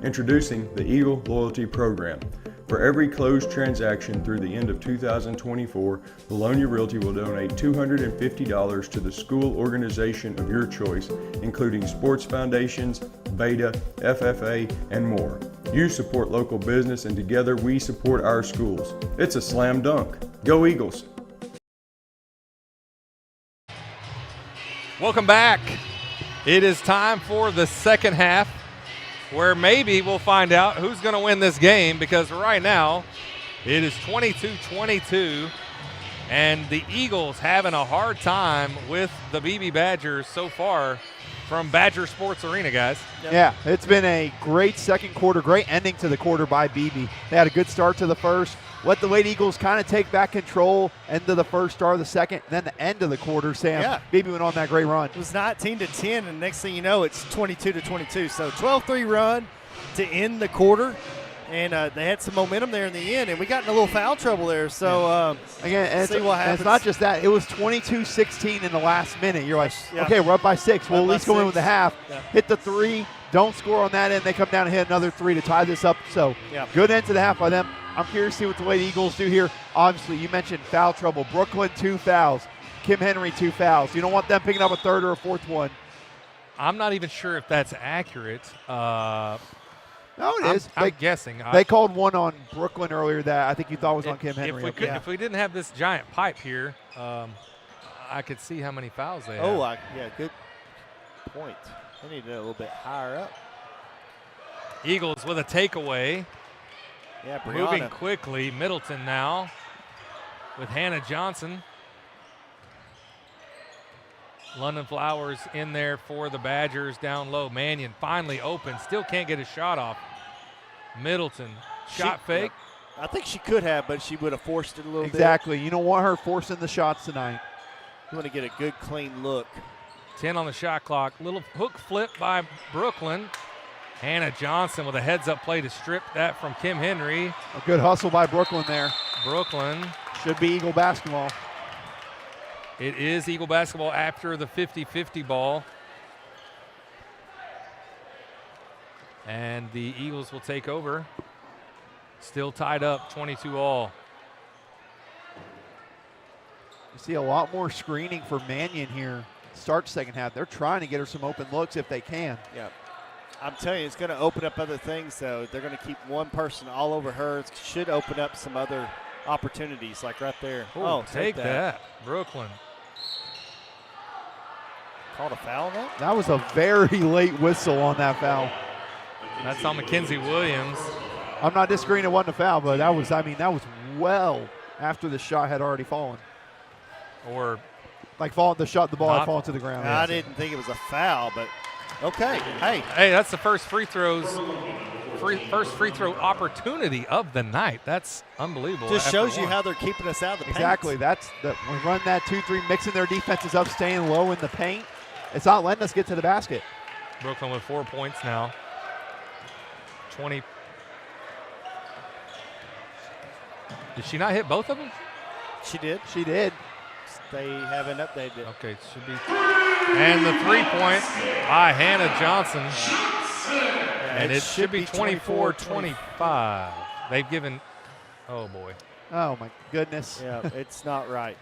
Introducing the Eagle Loyalty Program. For every closed transaction through the end of 2024, Vilonia Realty will donate $250 to the school organization of your choice, including sports foundations, Beta, FFA, and more. You support local business, and together we support our schools. It's a slam dunk. Go Eagles! Welcome back. It is time for the second half, where maybe we'll find out who's going to win this game, because right now it is 22-22, and the Eagles having a hard time with the Beebe Badgers so far from Badger Sports Arena, guys. Yeah, it's been a great second quarter, great ending to the quarter by Beebe. They had a good start to the first, let the Lady Eagles kind of take back control, end of the first, start of the second, then the end of the quarter, Sam. Yeah. Beebe went on that great run. It was 19-10, and next thing you know, it's 22-22. So 12-3 run to end the quarter, and they had some momentum there in the end, and we got in a little foul trouble there. So again, see what happens. It's not just that. It was 22-16 in the last minute. You're like, okay, we're up by 6. We'll at least go in with a half. Yeah. Hit the 3. Don't score on that end. They come down and hit another 3 to tie this up. So good end to the half by them. I'm curious to see what the Lady Eagles do here. Obviously, you mentioned foul trouble. Brooklyn, 2 fouls. Kim Henry, 2 fouls. You don't want them picking up a third or a fourth one. I'm not even sure if that's accurate. No, it is. I'm guessing. They called one on Brooklyn earlier that I think you thought was on Kim Henry. If we didn't have this giant pipe here, I could see how many fouls they have. Good point. They need to go a little bit higher up. Eagles with a takeaway. Yeah, moving quickly. Middleton now with Hannah Johnson. London Flowers in there for the Badgers down low. Mannion finally open. Still can't get a shot off. Middleton, shot fake. I think she could have, but she would have forced it a little bit. Exactly. You don't want her forcing the shots tonight. You want to get a good, clean look. 10 on the shot clock. Little hook flip by Brooklyn. Hannah Johnson with a heads-up play to strip that from Kim Henry. A good hustle by Brooklyn there. Brooklyn. Should be Eagle basketball. It is Eagle basketball after the 50-50 ball. And the Eagles will take over. Still tied up, 22-all. You see a lot more screening for Mannion here. Start second half. They're trying to get her some open looks if they can. Yeah. I'm telling you, it's going to open up other things, though. They're going to keep one person all over her. It should open up some other opportunities, like right there. Ooh, take that. Brooklyn. Called a foul on that? That was a very late whistle on that foul. That's on Mackenzie Williams. I'm not disagreeing it wasn't a foul, but that was well after the shot had already fallen. Or like the ball had fallen to the ground. I didn't think it was a foul, but okay. Hey, that's the first free throw opportunity of the night. That's unbelievable. Just shows you how they're keeping us out of the paint. Exactly. We run that 2-3, mixing their defenses up, staying low in the paint. It's not letting us get to the basket. Brooklyn with 4 points now. 20. Did she not hit both of them? She did. They haven't updated it. Okay, it should be. And the 3-point by Hannah Johnson. And it should be 24-25. They've given, oh boy. Oh my goodness. Yeah, it's not right.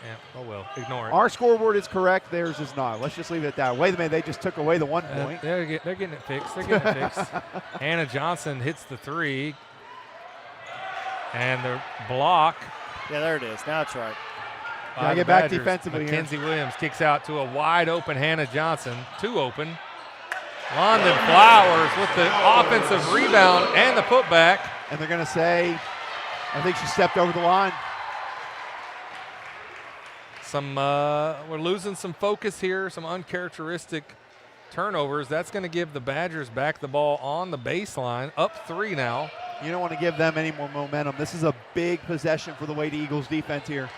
Yeah, oh well, ignore it. Our scoreboard is correct. Theirs is not. Let's just leave it at that. Wait a minute. They just took away the 1 point. They're getting it fixed. They're getting it fixed. Hannah Johnson hits the 3. And the block. Yeah, there it is. Now it's right. Gotta get back defensively here. Mackenzie Williams kicks out to a wide open Hannah Johnson. 2 open. London Flowers with the offensive rebound and the putback. And they're going to say, I think she stepped over the line. We're losing some focus here, some uncharacteristic turnovers. That's going to give the Badgers back the ball on the baseline, up 3 now. You don't want to give them any more momentum. This is a big possession for the Lady Eagles defense here.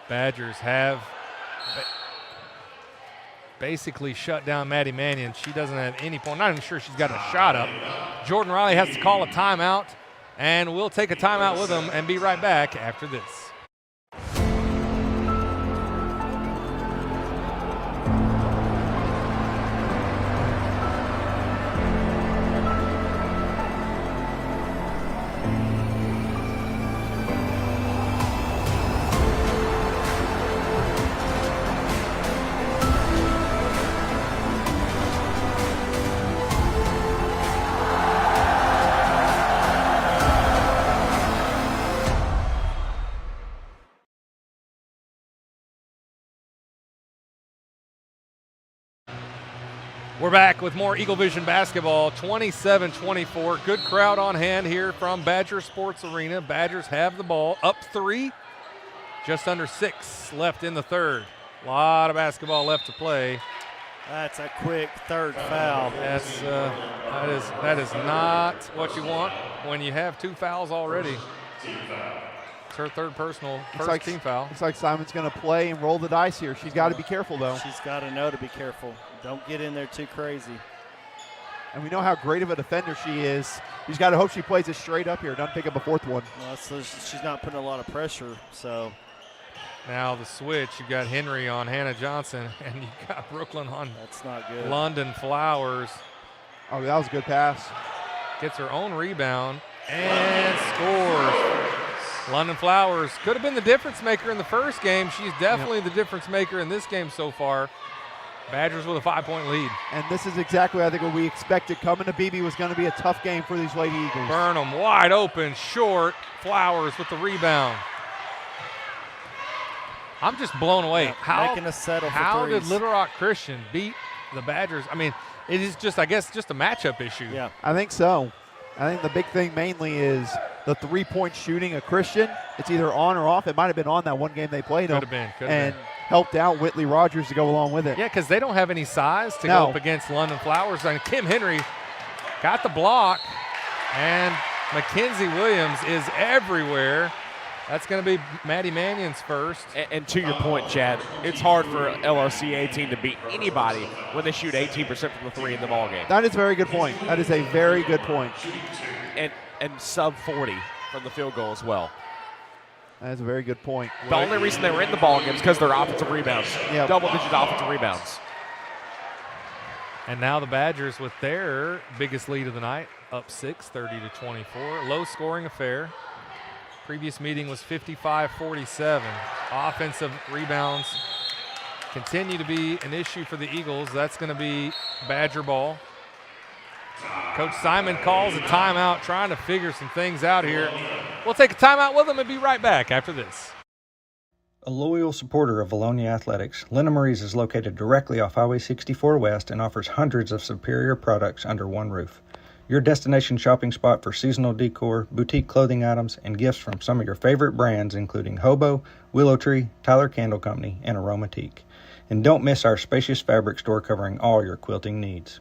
Badgers have basically shut down Maddie Mannion. She doesn't have any point. Not even sure she's got a shot up. Jordan Riley has to call a timeout, and we'll take a timeout with them and be right back after this. We're back with more Eaglevision basketball, 27-24. Good crowd on hand here from Badger Sports Arena. Badgers have the ball, up 3, just under 6 left in the third. A lot of basketball left to play. That's a quick third foul. That is not what you want when you have 2 fouls already. It's her third personal, first team foul. Looks like Simon's going to play and roll the dice here. She's got to be careful, though. She's got to know to be careful. Don't get in there too crazy. And we know how great of a defender she is. She's got to hope she plays it straight up here. Doesn't pick up a 4th one. Well, so she's not putting a lot of pressure, so. Now the switch. You got Henry on Hannah Johnson, and you got Brooklyn on. That's not good. London Flowers. Oh, that was a good pass. Gets her own rebound and scores. London Flowers could have been the difference maker in the first game. She's definitely the difference maker in this game so far. Badgers with a 5-point lead. And this is exactly, I think, what we expected. Coming to Beebe was going to be a tough game for these Lady Eagles. Burnham wide open, short. Flowers with the rebound. I'm just blown away. Making us settle for how threes. did Little Rock Christian beat the Badgers? I mean, it is just, I guess, just a matchup issue. Yeah. I think so. I think the big thing mainly is the 3-point shooting of Christian. It's either on or off. It might have been on that one game they played. Could have been. Helped out Whitley Rogers to go along with it. Yeah, because they don't have any size to go up against London Flowers. And Kim Henry got the block, and Mackenzie Williams is everywhere. That's going to be Maddie Mannion's first. And to your point, Chad, it's hard for LRC 18 to beat anybody when they shoot 18% from the 3 in the ballgame. That is a very good point. That is a very good point. And sub 40 from the field goal as well. That is a very good point. The only reason they were in the ballgame is because of their offensive rebounds. Yep. Double-digit offensive rebounds. And now the Badgers with their biggest lead of the night, up 6, 30-24. Low-scoring affair. Previous meeting was 55-47. Offensive rebounds continue to be an issue for the Eagles. That's going to be Badger ball. Coach Simon calls a timeout, trying to figure some things out here. We'll take a timeout with them and be right back after this. A loyal supporter of Vilonia Athletics, Linda Marie's is located directly off Highway 64 West and offers hundreds of superior products under one roof. Your destination shopping spot for seasonal decor, boutique clothing items, and gifts from some of your favorite brands including Hobo, Willow Tree, Tyler Candle Company, and Aromatique. And don't miss our spacious fabric store covering all your quilting needs.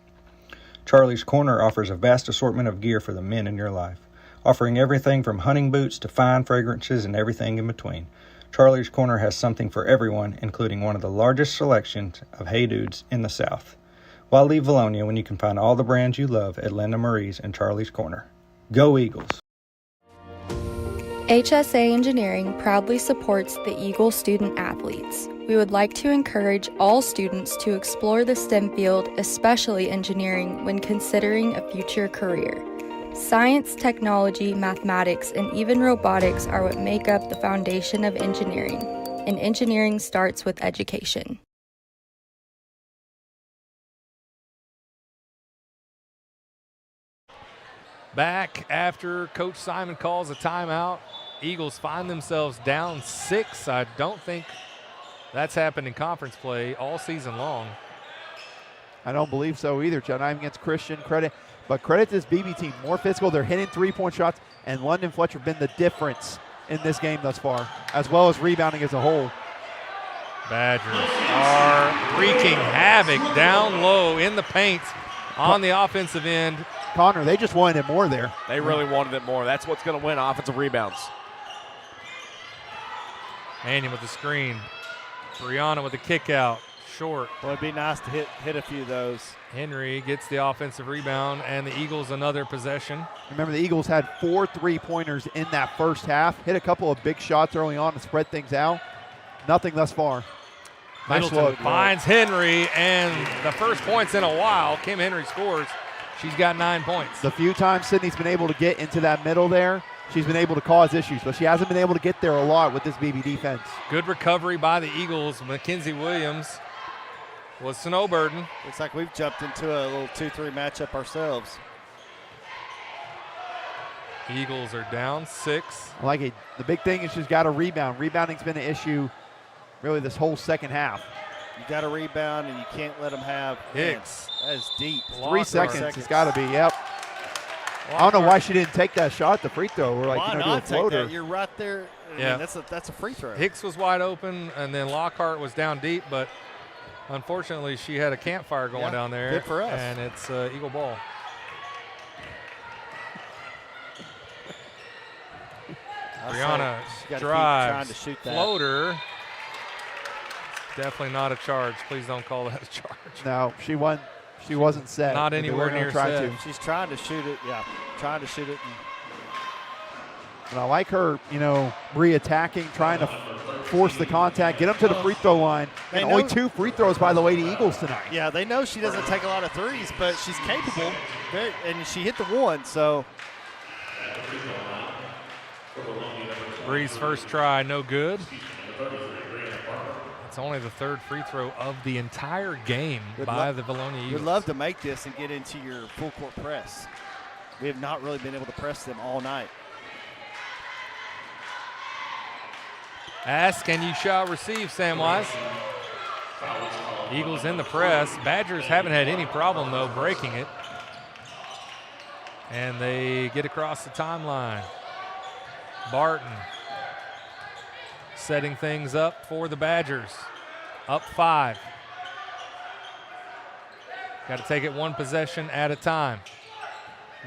Charlie's Corner offers a vast assortment of gear for the men in your life, offering everything from hunting boots to fine fragrances and everything in between. Charlie's Corner has something for everyone, including one of the largest selections of Hey Dudes in the South. Why leave Vilonia when you can find all the brands you love at Linda Marie's and Charlie's Corner? Go Eagles! HSA Engineering proudly supports the Eagle student athletes. We would like to encourage all students to explore the STEM field, especially engineering, when considering a future career. Science, technology, mathematics, and even robotics are what make up the foundation of engineering, and engineering starts with education. Back after Coach Simon calls a timeout, Eagles find themselves down 6. I don't think that's happened in conference play all season long. I don't believe so either, John. I'm against Christian credit. But credit to this Beebe team. More physical. They're hitting three-point shots, and London Fletcher been the difference in this game thus far, as well as rebounding as a whole. Badgers are wreaking havoc down low in the paint on the offensive end. Connor, they just wanted it more there. They really wanted it more. That's what's going to win offensive rebounds. Mannion with the screen. Brianna with the kick out. Short. Well, it'd be nice to hit a few of those. Henry gets the offensive rebound, and the Eagles another possession. Remember, the Eagles had 4 3-pointers in that first half. Hit a couple of big shots early on to spread things out. Nothing thus far. Nice Middleton look. finds Henry, and the first points in a while. Kim Henry scores. She's got 9 points. The few times Sydney's been able to get into that middle there, she's been able to cause issues, but she hasn't been able to get there a lot with this BB defense. Good recovery by the Eagles. Mackenzie Williams was Snowburden. Looks like we've jumped into a little 2-3 matchup ourselves. Eagles are down 6. I like it. The big thing is she's got a rebound. Rebounding's been an issue really this whole second half. You got to rebound, and you can't let them have Hicks. Man, that is deep. 3 seconds. It's got to be, yep. I don't know why she didn't take that shot at the free throw. We're like, why do a not floater. take that? You're right there. Yeah. I mean, that's a free throw. Hicks was wide open, and then Lockhart was down deep, but unfortunately she had a campfire going down there. Good for us. And it's Eagle ball. Brianna drives, trying to shoot that. floater. Definitely not a charge. Please don't call that a charge. No, she wasn't set. Not anywhere near set. She's trying to shoot it. Yeah, trying to shoot it. And I like her, re-attacking, trying to force the contact, get them to the free throw line. And only 2 free throws by the Lady Eagles tonight. Yeah, they know she doesn't take a lot of threes, but she's capable. And she hit the one, so. Bree's first try, no good. It's only the 3rd free throw of the entire game by the Vilonia Eagles. You'd love to make this and get into your full court press. We have not really been able to press them all night. Ask and you shall receive, Samwise. Eagles in the press. Badgers haven't had any problem, though, breaking it. And they get across the timeline. Barton setting things up for the Badgers. Up 5. Got to take it one possession at a time.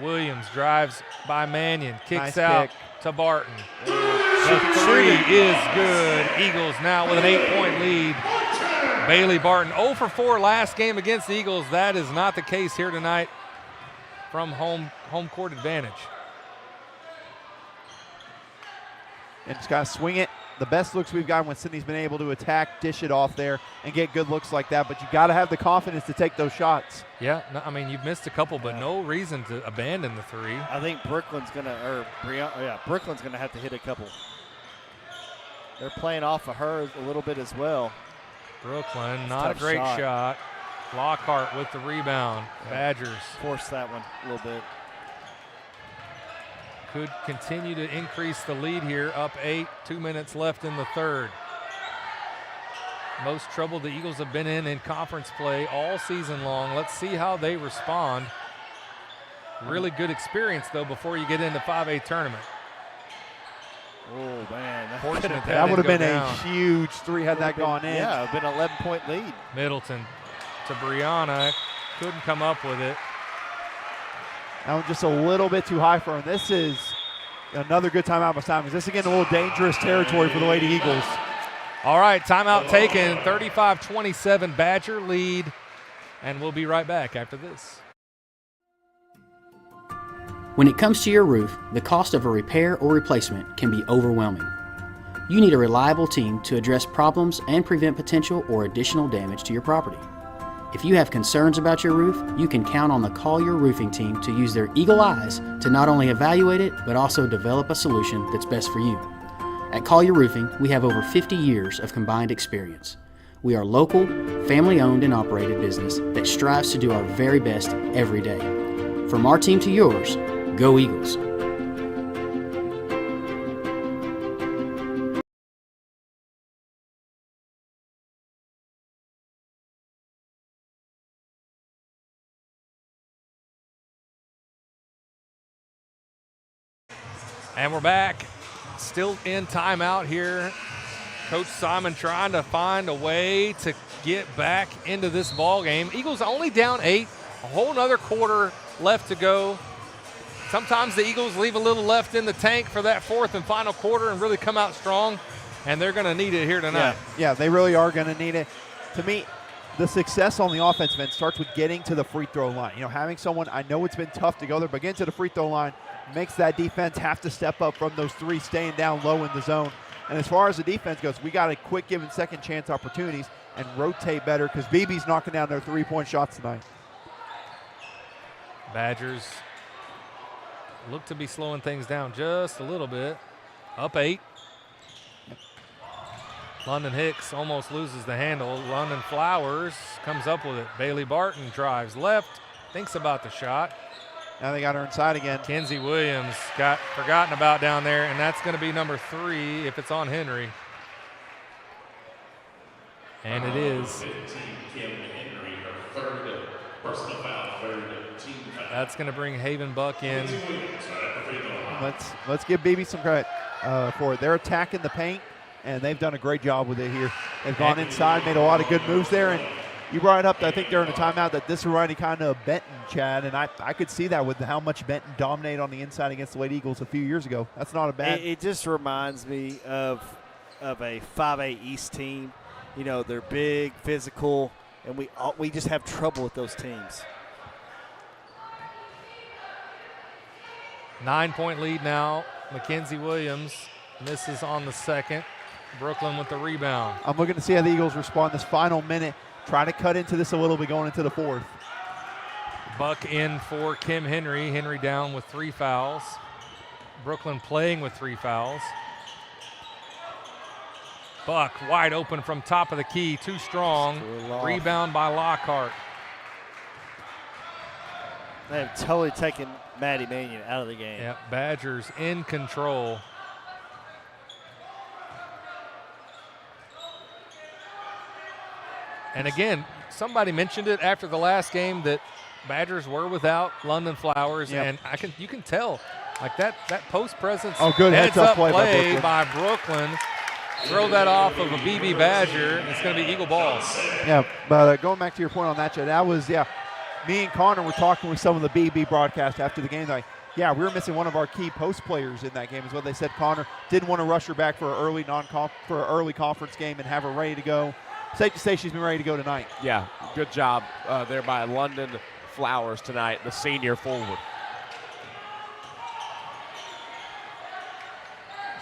Williams drives by Mannion. Kicks out to Barton. The 3 is good. Eagles now with an 8-point lead. Bailey Barton 0 for 4 last game against the Eagles. That is not the case here tonight from home court advantage. And just got to swing it. The best looks we've gotten when Sydney's been able to attack, dish it off there, and get good looks like that. But you got to have the confidence to take those shots. Yeah, no, I mean, you've missed a couple, but no reason to abandon the 3. I think Brooklyn's going to have to hit a couple. They're playing off of her a little bit as well. Brooklyn, not a great shot. Lockhart with the rebound. Badgers force that one a little bit. Could continue to increase the lead here, up 8, 2 minutes left in the 3rd. Most trouble the Eagles have been in conference play all season long. Let's see how they respond. Really good experience, though, before you get into 5A tournament. Oh, man. Fortunate that would have been a huge 3 had that gone in. Yeah, it would have been an 11-point lead. Middleton to Brianna. Couldn't come up with it. That was just a little bit too high for her. And this is another good timeout by Simons. This again a little dangerous territory for the Lady Eagles. All right, timeout taken. 35-27 Badger lead. And we'll be right back after this. When it comes to your roof, the cost of a repair or replacement can be overwhelming. You need a reliable team to address problems and prevent potential or additional damage to your property. If you have concerns about your roof, you can count on the Collier Roofing team to use their eagle eyes to not only evaluate it, but also develop a solution that's best for you. At Collier Roofing, we have over 50 years of combined experience. We are a local, family-owned and operated business that strives to do our very best every day. From our team to yours, go Eagles! And we're back, still in timeout here. Coach Simon trying to find a way to get back into this ball game. Eagles only down 8, a whole nother quarter left to go. Sometimes the Eagles leave a little left in the tank for that fourth and final quarter and really come out strong, and they're going to need it here tonight. Yeah, they really are going to need it. To me, the success on the offensive end starts with getting to the free throw line. You know, having someone, I know it's been tough to go there, but getting to the free throw line makes that defense have to step up from those three, staying down low in the zone. And as far as the defense goes, we got to quit giving second chance opportunities and rotate better because Beebe's knocking down their three-point shots tonight. Badgers look to be slowing things down just a little bit. Up 8. London Hicks almost loses the handle. London Flowers comes up with it. Bailey Barton drives left, thinks about the shot. Now they got her inside again. Kenzie Williams got forgotten about down there, and that's going to be number 3 if it's on Henry. And it is. That's going to bring Haven Buck in. Let's give Beebe some credit for it. They're attacking the paint, and they've done a great job with it here. They've gone inside, made a lot of good moves there, and you brought it up, I think, during the timeout that this reminded kind of Benton, Chad, and I could see that with how much Benton dominated on the inside against the Lady Eagles a few years ago. That's not a bad. It just reminds me of a 5A East team. You know, they're big, physical, and we just have trouble with those teams. 9-point lead now. Mackenzie Williams misses on the second. Brooklyn with the rebound. I'm looking to see how the Eagles respond this final minute. Try to cut into this a little bit going into the fourth. Buck in for Kim Henry. Henry down with 3 fouls. Brooklyn playing with 3 fouls. Buck wide open from top of the key, too strong. Rebound by Lockhart. They have totally taken Maddie Mannion out of the game. Yeah, Badgers in control. And again, somebody mentioned it after the last game that Badgers were without London Flowers, and you can tell, like that post presence. Oh, good heads-up play by Brooklyn. Throw that off of a BB Badger. It's going to be Eagle ball. Yeah, but going back to your point on that, Chad, that was, me and Connor were talking with some of the BB broadcast after the game. Like, we were missing one of our key post players in that game is what they said. Connor didn't want to rush her back for an early conference game and have her ready to go. Safe to say she's been ready to go tonight. Yeah, good job there by London Flowers tonight, the senior forward.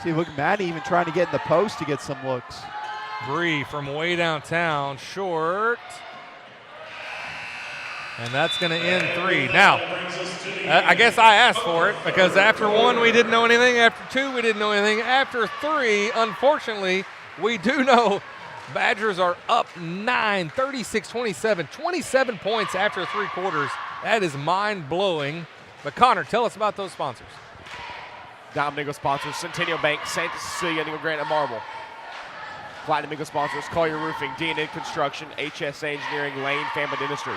See, look, Maddie even trying to get in the post to get some looks. Bree from way downtown, short. And that's going to end 3. Now, I guess I asked for it because after 1, we didn't know anything. After 2, we didn't know anything. After 3, unfortunately, we do know Badgers are up 9, 36-27, 27 points after 3 quarters. That is mind-blowing. But, Connor, tell us about those sponsors. Diamond Eagle sponsors, Centennial Bank, Santa Cecilia, Eagle Granite Marble. Platinum Eagle sponsors, Collier Roofing, D&N Construction, HSA Engineering, Lane Family Dentistry.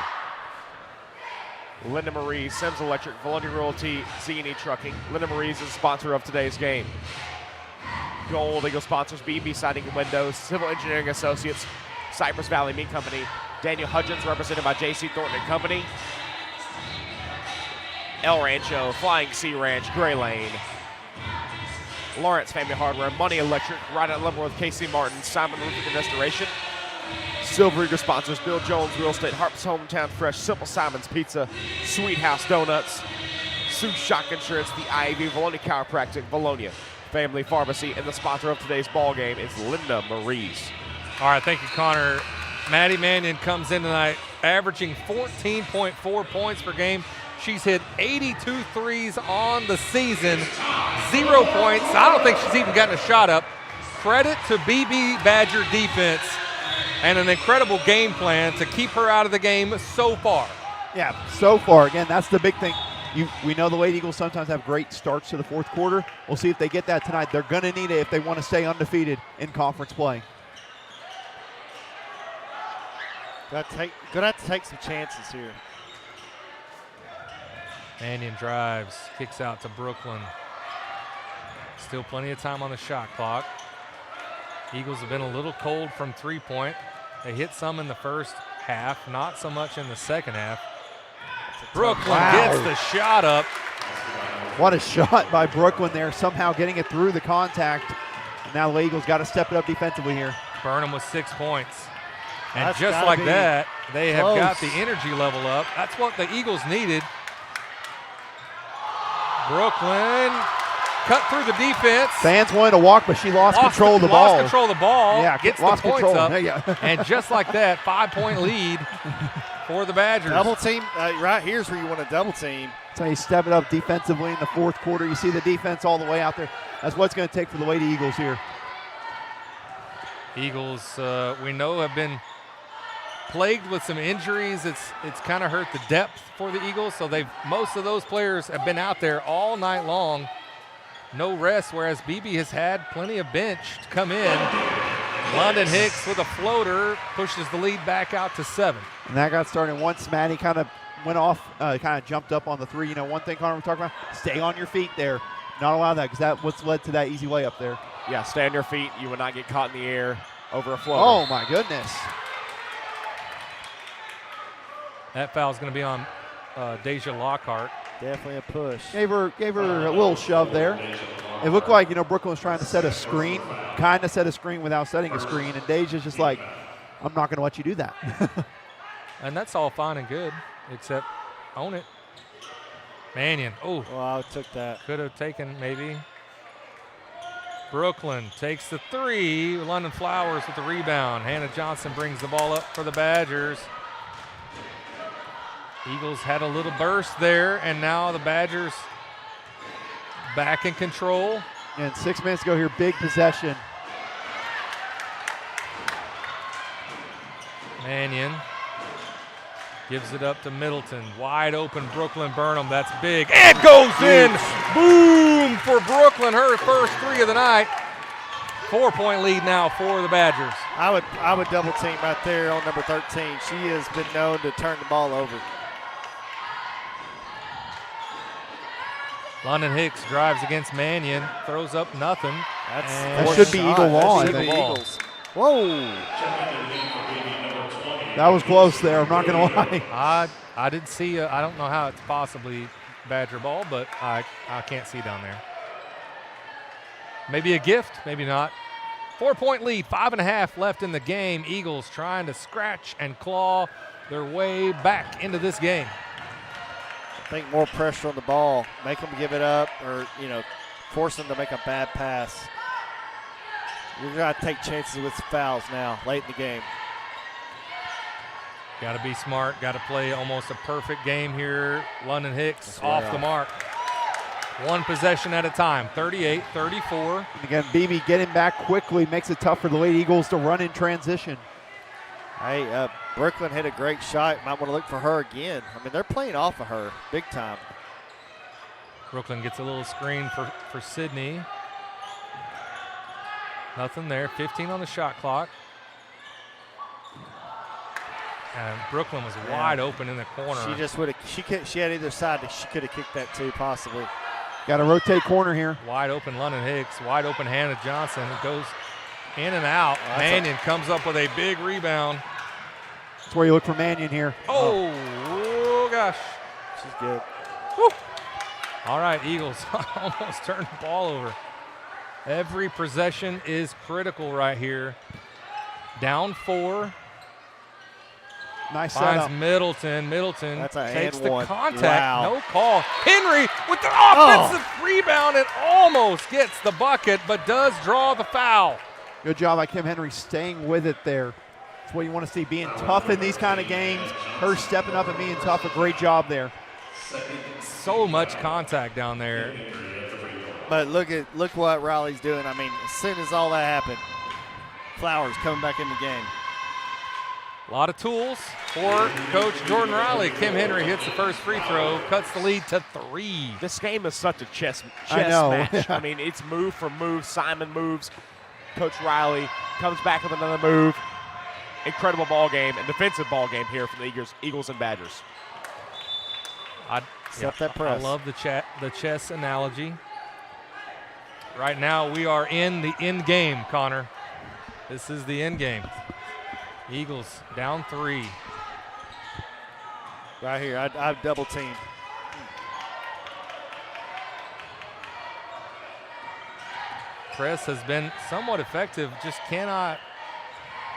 Linda Marie, Sims Electric, Vilonia Realty, Z&E Trucking. Linda Marie is the sponsor of today's game. Gold Eagle sponsors, Beebe Siding and Windows, Civil Engineering Associates, Cypress Valley Meat Company, Daniel Hudgens, represented by J.C. Thornton and Company. El Rancho, Flying Sea Ranch, Gray Lane. Lawrence Family Hardware, Money Electric, Right at Leavenworth, Casey Martin, Simon Roofing and Restoration. Silver Eagle sponsors, Bill Jones Real Estate, Harp's Hometown Fresh, Simple Simon's Pizza, Sweet House Donuts, Sue Shock Insurance, the IAV, Vilonia Chiropractic, Vilonia Family Pharmacy, and the sponsor of today's ball game is Linda Marie's. All right, thank you, Connor. Maddie Mannion comes in tonight averaging 14.4 points per game. She's hit 82 threes on the season, 0 points. I don't think she's even gotten a shot up. Credit to Beebe Badger defense and an incredible game plan to keep her out of the game so far. Yeah, so far. Again, that's the big thing. We know the Lady Eagles sometimes have great starts to the fourth quarter. We'll see if they get that tonight. They're going to need it if they want to stay undefeated in conference play. Gonna have to take some chances here. Mannion drives, kicks out to Brooklyn. Still plenty of time on the shot clock. Eagles have been a little cold from three-point. They hit some in the first half, not so much in the second half. Brooklyn gets the shot up. What a shot by Brooklyn there, somehow getting it through the contact. And now the Eagles got to step it up defensively here. Burnham with 6 points. And That's just like that, they have close. got the energy level up. That's what the Eagles needed. Brooklyn cut through the defense. Fans wanted to walk, but she lost control of the ball. Lost control of the ball. Yeah, gets lost the points control. up. Yeah. And just like that, 5-point lead for the Badgers. Double team, right here's where you want to double team. So you step it up defensively in the fourth quarter. You see the defense all the way out there. That's what it's going to take for the Lady Eagles here. Eagles, we know, have been plagued with some injuries. It's kind of hurt the depth for the Eagles. So most of those players have been out there all night long. No rest, whereas Beebe has had plenty of bench to come in. London Hicks with a floater pushes the lead back out to 7. And that got started once Maddie kind of went off, kind of jumped up on the three. You know, one thing, Connor, we're talking about, stay on your feet there. Not allow that, because that's what's led to that easy layup there. Yeah, stay on your feet. You would not get caught in the air over a floater. Oh, my goodness. That foul is going to be on Deja Lockhart. Definitely a push. Gave her a little shove there. It looked like, Brooklyn was trying to set a screen, kind of set a screen without setting a screen, and Deja's just like, I'm not going to let you do that. And that's all fine and good, except own it. Mannion, oh. Well, I took that. Could have taken maybe. Brooklyn takes the three. London Flowers with the rebound. Hannah Johnson brings the ball up for the Badgers. Eagles had a little burst there, and now the Badgers back in control. And 6 minutes ago here, big possession. Mannion gives it up to Middleton. Wide open Brooklyn Burnham. That's big. It goes in. Boom for Brooklyn. Her first three of the night. 4-point lead now for the Badgers. I would double team right there on number 13. She has been known to turn the ball over. London Hicks drives against Mannion, throws up nothing. That should be Eagle Law. Eagles. Whoa. That was close there, I'm not going to lie. I did see, I don't know how it's possibly Badger ball, but I can't see down there. Maybe a gift, maybe not. 4-point lead, 5.5 left in the game. Eagles trying to scratch and claw their way back into this game. I think more pressure on the ball, make them give it up, or force them to make a bad pass. You're going to take chances with fouls now, late in the game. Got to be smart, got to play almost a perfect game here. London Hicks off the mark. One possession at a time, 38-34. And again, Beebe getting back quickly makes it tough for the Lady Eagles to run in transition. Hey, Brooklyn hit a great shot. Might want to look for her again. I mean, they're playing off of her big time. Brooklyn gets a little screen for Sydney. Nothing there. 15 on the shot clock. And Brooklyn was wide open in the corner. She just would have. She had either side. She could have kicked that too, possibly. Got to rotate corner here. Wide open London Hicks. Wide open Hannah Johnson. It goes in and out. Mannion comes up with a big rebound. That's where you look for Mannion here. Oh gosh. She's good. Woo. All right, Eagles almost turned the ball over. Every possession is critical right here. Down 4. Nice Finds setup. Middleton. Middleton takes the contact. Wow. No call. Henry with the offensive rebound and almost gets the bucket, but does draw the foul. Good job by Kim Henry staying with it there. That's what you want to see, being tough in these kind of games. Her stepping up and being tough, a great job there. So much contact down there. But look what Riley's doing. I mean, as soon as all that happened, Flowers coming back in the game. A lot of tools for Coach Jordan Riley. Kim Henry hits the first free throw, cuts the lead to 3. This game is such a chess I know. match. I mean, it's move for move. Simon moves. Coach Riley comes back with another move. Incredible ball game and defensive ball game here for the Eagles and Badgers. Set that press. I love the chess analogy. Right now we are in the end game, Connor. This is the end game. Eagles down 3. Right here, I've double teamed. Press has been somewhat effective, just cannot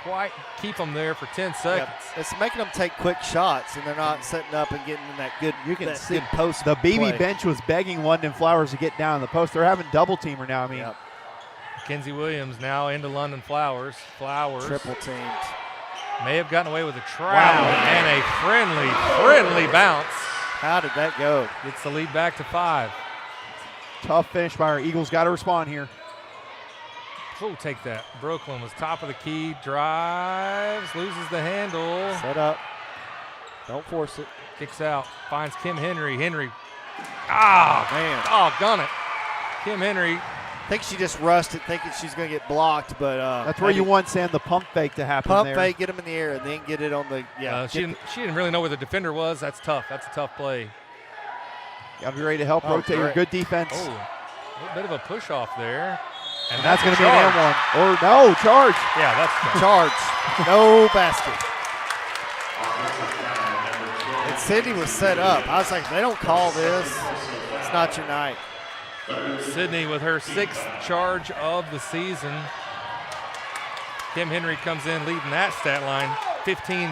quite keep them there for 10 seconds. Yeah, it's making them take quick shots, and they're not setting up and getting in that good. You can see good post. the Beebe play. bench was begging London Flowers to get down in the post. They're having double teamer now. I mean, Mackenzie Williams now into London Flowers. Flowers triple teamed. may have gotten away with a travel and a friendly bounce. How did that go? Gets the lead back to 5. tough finish by our Eagles. Got to respond here. Oh, take that. Brooklyn was top of the key, drives, loses the handle. Set up. Don't force it. Kicks out, finds Kim Henry. Henry, man. doggone it. Kim Henry. I think she just rushed it thinking she's going to get blocked, but that's where you want, Sam, the pump fake to happen. Pump fake, get him in the air, and then get it on the She didn't really know where the defender was. That's tough. That's a tough play. Got to be ready to help rotate your good defense. Oh, a little bit of a push off there. And that's going to be an and one. Or no, charge. Yeah, that's charge. No basket. And Sydney was set up. I was like, if they don't call this, it's not your night. Sydney with her 6th charge of the season. Kim Henry comes in leading that stat line. 15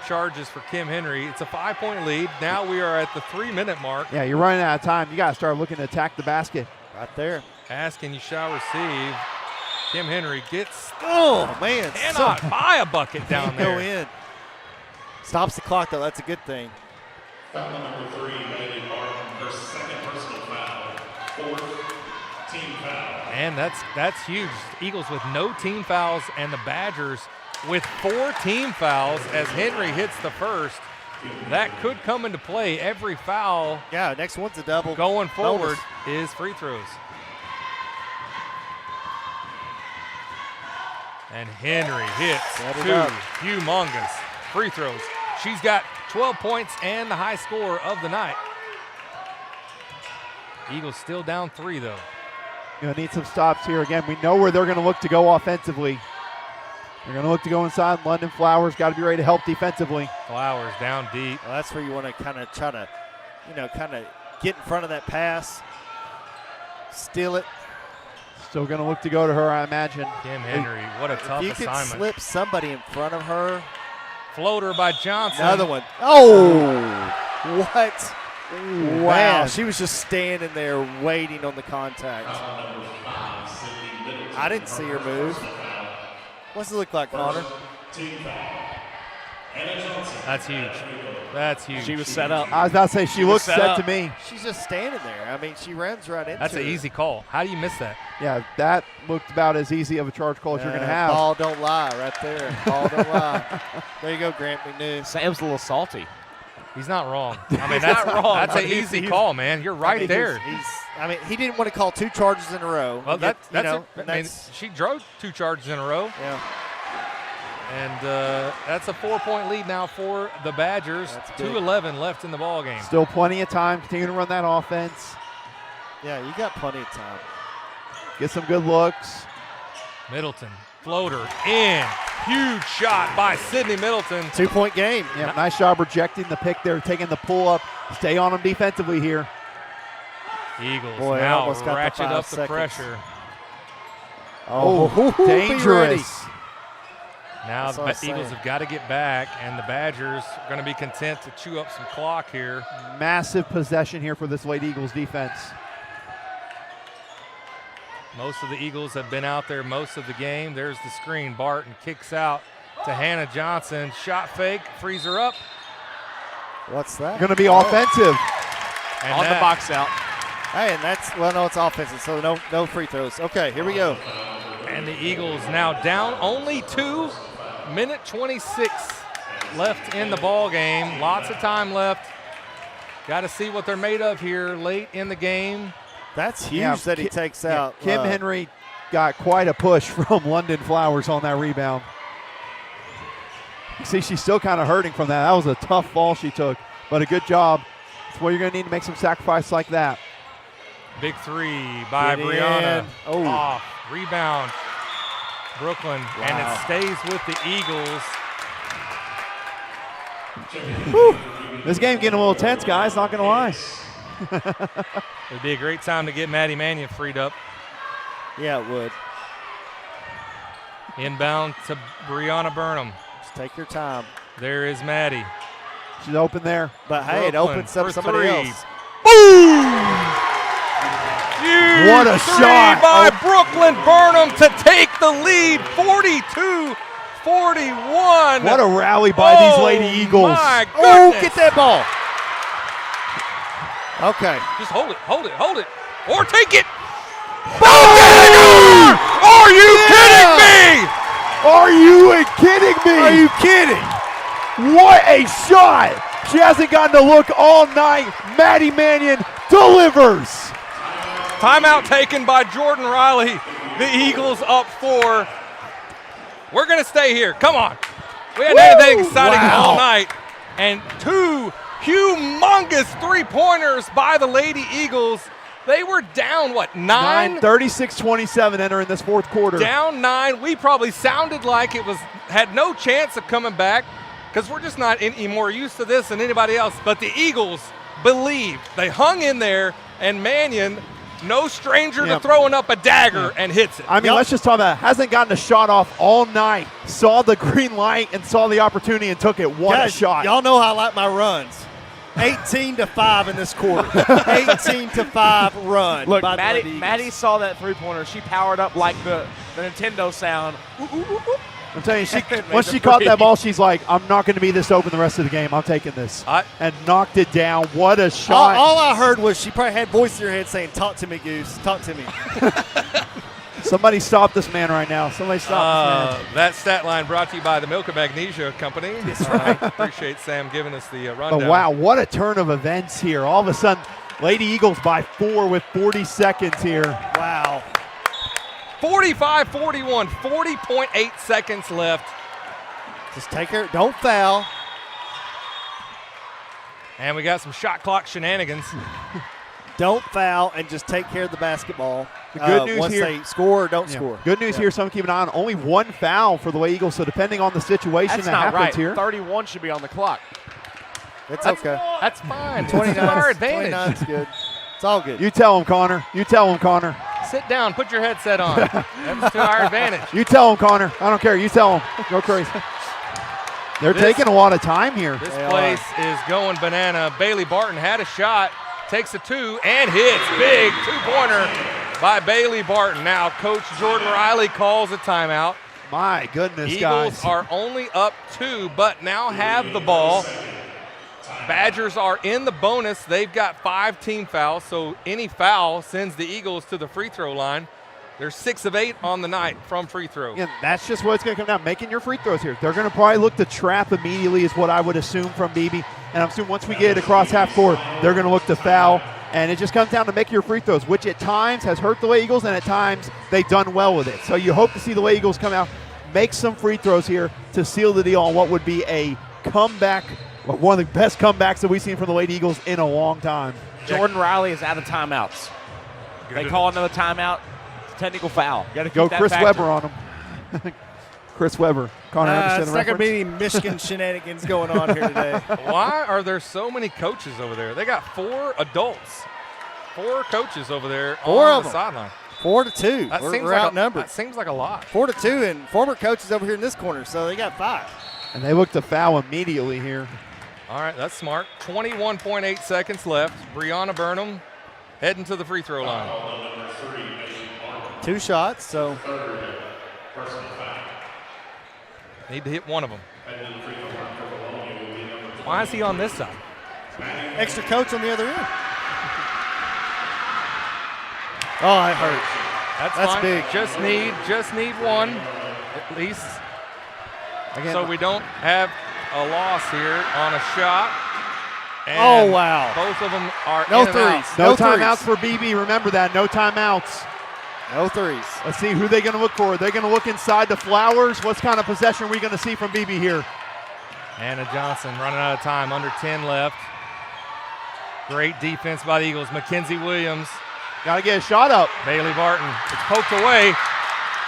charges for Kim Henry. It's a 5-point lead. Now we are at the 3-minute mark. Yeah, you're running out of time. You got to start looking to attack the basket. Right there. Ask and you shall receive. Kim Henry gets. Oh, man. Cannot buy a bucket down there. Go in. Stops the clock, though. That's a good thing. Foul number 3, Bailey Martin, her 2nd personal foul, 4th team foul. And that's huge. Eagles with no team fouls and the Badgers with 4 team fouls as Henry hits the first. That could come into play. Every foul. Yeah, next one's a double. Going forward bonus. is free throws. And Henry hits 2 humongous free throws. She's got 12 points and the high score of the night. Eagles still down 3, though. You're going to need some stops here. Again, we know where they're going to look to go offensively. They're going to look to go inside. London Flowers got to be ready to help defensively. Flowers down deep. Well, that's where you want to kind of try to, kind of get in front of that pass, steal it. Still going to look to go to her, I imagine. Kim Henry, what a tough if you assignment. could slip somebody in front of her. Floater by Johnson. Another one. Oh, what? Ooh, wow, man. she was just standing there waiting on the contact. I didn't see her move. What's it look like, Connor? That's huge. That's huge. She was set up. I was about to say, she looks set to me. She's just standing there. I mean, she runs right into That's an her. easy call. How do you miss that? Yeah, that looked about as easy of a charge call as you're going to have. Ball don't lie right there. Ball don't lie. There you go, Grant McNew. Sam's a little salty. He's not wrong. I mean, that's not wrong. That's an easy call, man. You're right there. He didn't want to call 2 charges in a row. Well, she drove 2 charges in a row. Yeah. And that's a 4-point lead now for the Badgers. 2:11 left in the ball game. Still plenty of time. Continue to run that offense. Yeah, you got plenty of time. Get some good looks. Middleton, floater, in. Huge shot by Sydney Middleton. 2-point game. Yeah, nice job rejecting the pick there, taking the pull up. Stay on them defensively here. Eagles Boy, now almost got the ratchet 5 up seconds. the pressure. Oh, dangerous. Now the That's what I was Eagles saying. have got to get back, and the Badgers are going to be content to chew up some clock here. Massive possession here for this late Eagles defense. Most of the Eagles have been out there most of the game. There's the screen. Barton kicks out to Hannah Johnson. Shot fake, frees her up. What's that? Going to be offensive. And On the box out. Hey, and that's, well, no, it's offensive, so no free throws. Okay, here we go. And the Eagles now down only 2. Minute 26 left in the ball game. Lots of time left. Got to see what they're made of here late in the game. That's huge that he takes out. Kim Henry got quite a push from London Flowers on that rebound. You see, she's still kind of hurting from that. That was a tough fall she took, but a good job. That's what you're going to need to make some sacrifice like that. Big three by Brianna. Oh. Off. Rebound. Brooklyn. Wow. And it stays with the Eagles. Whew. This game getting a little tense, guys, not going to lie. It'd be a great time to get Maddie Mannion freed up. Yeah, it would. Inbound to Brianna Burnham. Just take your time. There is Maddie. She's open there. But, hey, it Brooklyn opens up for somebody three. else. Huge What a three shot. by Brooklyn Burnham to take the lead, 42-41. What a rally by these Lady Eagles. My Oh, goodness. get that ball. Okay. Just hold it. Or take it. Are you kidding me? Are you kidding me? Are you kidding? What a shot. She hasn't gotten to look all night. Maddie Mannion delivers. Timeout taken by Jordan Riley. The Eagles up 4. We're going to stay here. Come on. We had anything exciting all night. And 2 humongous three-pointers by the Lady Eagles. They were down, 9? 36-27 entering this fourth quarter. Down 9. We probably sounded like it had no chance of coming back because we're just not any more used to this than anybody else. But the Eagles believed. They hung in there, and Mannion, no stranger to throwing up a dagger, and hits it. I mean, let's just talk about it. Hasn't gotten a shot off all night. Saw the green light and saw the opportunity and took it. What a shot. Y'all know how I like my runs. 18-5 in this quarter. 18-5 run. Look, by the Lady Eagles. Maddie saw that three-pointer. She powered up like the Nintendo sound. I'm telling you, once she caught that ball, she's like, I'm not going to be this open the rest of the game. I'm taking this. And knocked it down. What a shot. All I heard was she probably had voice in her head saying, talk to me, Goose. Talk to me. Somebody stop this man right now. Somebody stop this man. That stat line brought to you by the Milk and Magnesia Company. That's right. Appreciate Sam giving us the rundown. But wow, what a turn of events here. All of a sudden, Lady Eagles by 4 with 40 seconds here. Wow. 45-41, 40.8 seconds left. Just take her. Don't foul. And we got some shot clock shenanigans. Don't foul and just take care of the basketball. The good news once here, they score or don't score. Good news here, someone keep an eye on. Only 1 foul for the Lady Eagles, so depending on the situation That's that not happens right. here. 31 should be on the clock. It's okay. That's fine. 29 It's our advantage. 29's good. It's all good. You tell him, Connor. You tell him, Connor. Sit down. Put your headset on. That's to our advantage. You tell him, Connor. I don't care. You tell him. Go crazy. They're taking a lot of time here. This place is going banana. Bailey Barton had a shot, takes a 2, and hits. Big two-pointer by Bailey Barton. Now, Coach Jordan Riley calls a timeout. My goodness, Eagles guys. are only up 2, but now have the ball. Badgers are in the bonus. They've got 5 team fouls, so any foul sends the Eagles to the free throw line. They're 6 of 8 on the night from free throw. And that's just what it's going to come down, making your free throws here. They're going to probably look to trap immediately is what I would assume from Beebe. And I'm assuming once we get it across half court, they're going to look to foul. And it just comes down to making your free throws, which at times has hurt the Lady Eagles, and at times they've done well with it. So you hope to see the Lady Eagles come out, make some free throws here to seal the deal on what would be a comeback, one of the best comebacks that we've seen from the Lady Eagles in a long time. Jordan Riley is out of timeouts. They call another timeout. Technical foul. Got to Go Chris Webber on him. Chris Webber. Connor Anderson. It's not going to be any Michigan shenanigans going on here today. Why are there so many coaches over there? They got 4 adults, 4 coaches over there on the sideline. 4-2. That We're outnumbered. That seems like a lot. 4-2, and former coaches over here in this corner, so they got 5. And they look to foul immediately here. All right, that's smart. 21.8 seconds left. Brianna Burnham heading to the free throw line. 2 shots, so. Need to hit one of them. Why is he on this side? Extra coach on the other end. Oh, it hurt. That's fine. big. Just need one, at least. Again, So we don't have a loss here on a shot. And Oh, wow. Both of them are No in and out. threes. no No threes. timeouts for Beebe. Remember that. No timeouts. No threes. Let's see who they're going to look for. They're going to look inside the Flowers. What kind of possession are we going to see from Beebe here? Anna Johnson running out of time, under 10 left. Great defense by the Eagles. Mackenzie Williams. Got to get a shot up. Bailey Barton. It's poked away.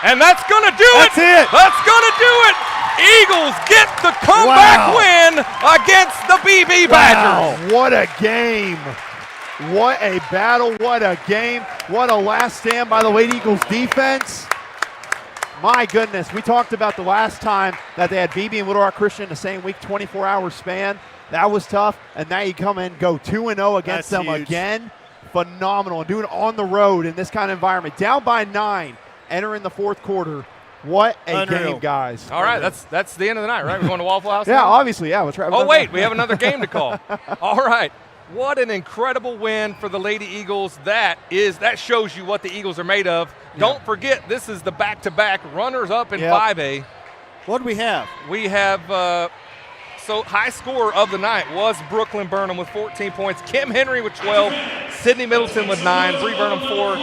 And that's going to do That's it. it. That's going to do it. Eagles get the comeback win against the BB Badgers. Wow, what a game. What a battle. What a game. What a last stand by the Lady Eagles defense. My goodness, we talked about the last time that they had Beebe and Little Rock Christian in the same week, 24-hour span. That was tough, and now you come in, go 2-0 against them huge. again. Phenomenal, and doing it on the road in this kind of environment. Down by 9, entering the fourth quarter. What a Unreal. game, guys. All right, that's the end of the night, right? We're going to Waffle House Yeah, now? obviously, yeah. Let's wrap it Oh, up. wait, we have another game to call. All right. What an incredible win for the Lady Eagles. That shows you what the Eagles are made of. Don't forget, this is the back-to-back runners-up in 5A. What do we have? We have, so high scorer of the night was Brooklyn Burnham with 14 points, Kim Henry with 12, Sydney Middleton with 9, Bree Burnham 4,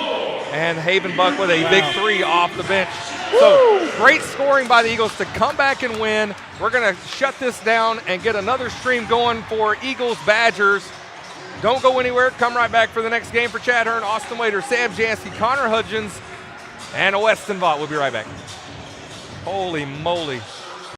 and Haven Buck with a big 3 off the bench. So great scoring by the Eagles to come back and win. We're going to shut this down and get another stream going for Eagles Badgers. Don't go anywhere. Come right back for the next game for Chad Hearn, Austin Wader, Sam Jansky, Connor Hudgens, and Weston Vaught. We'll be right back. Holy moly.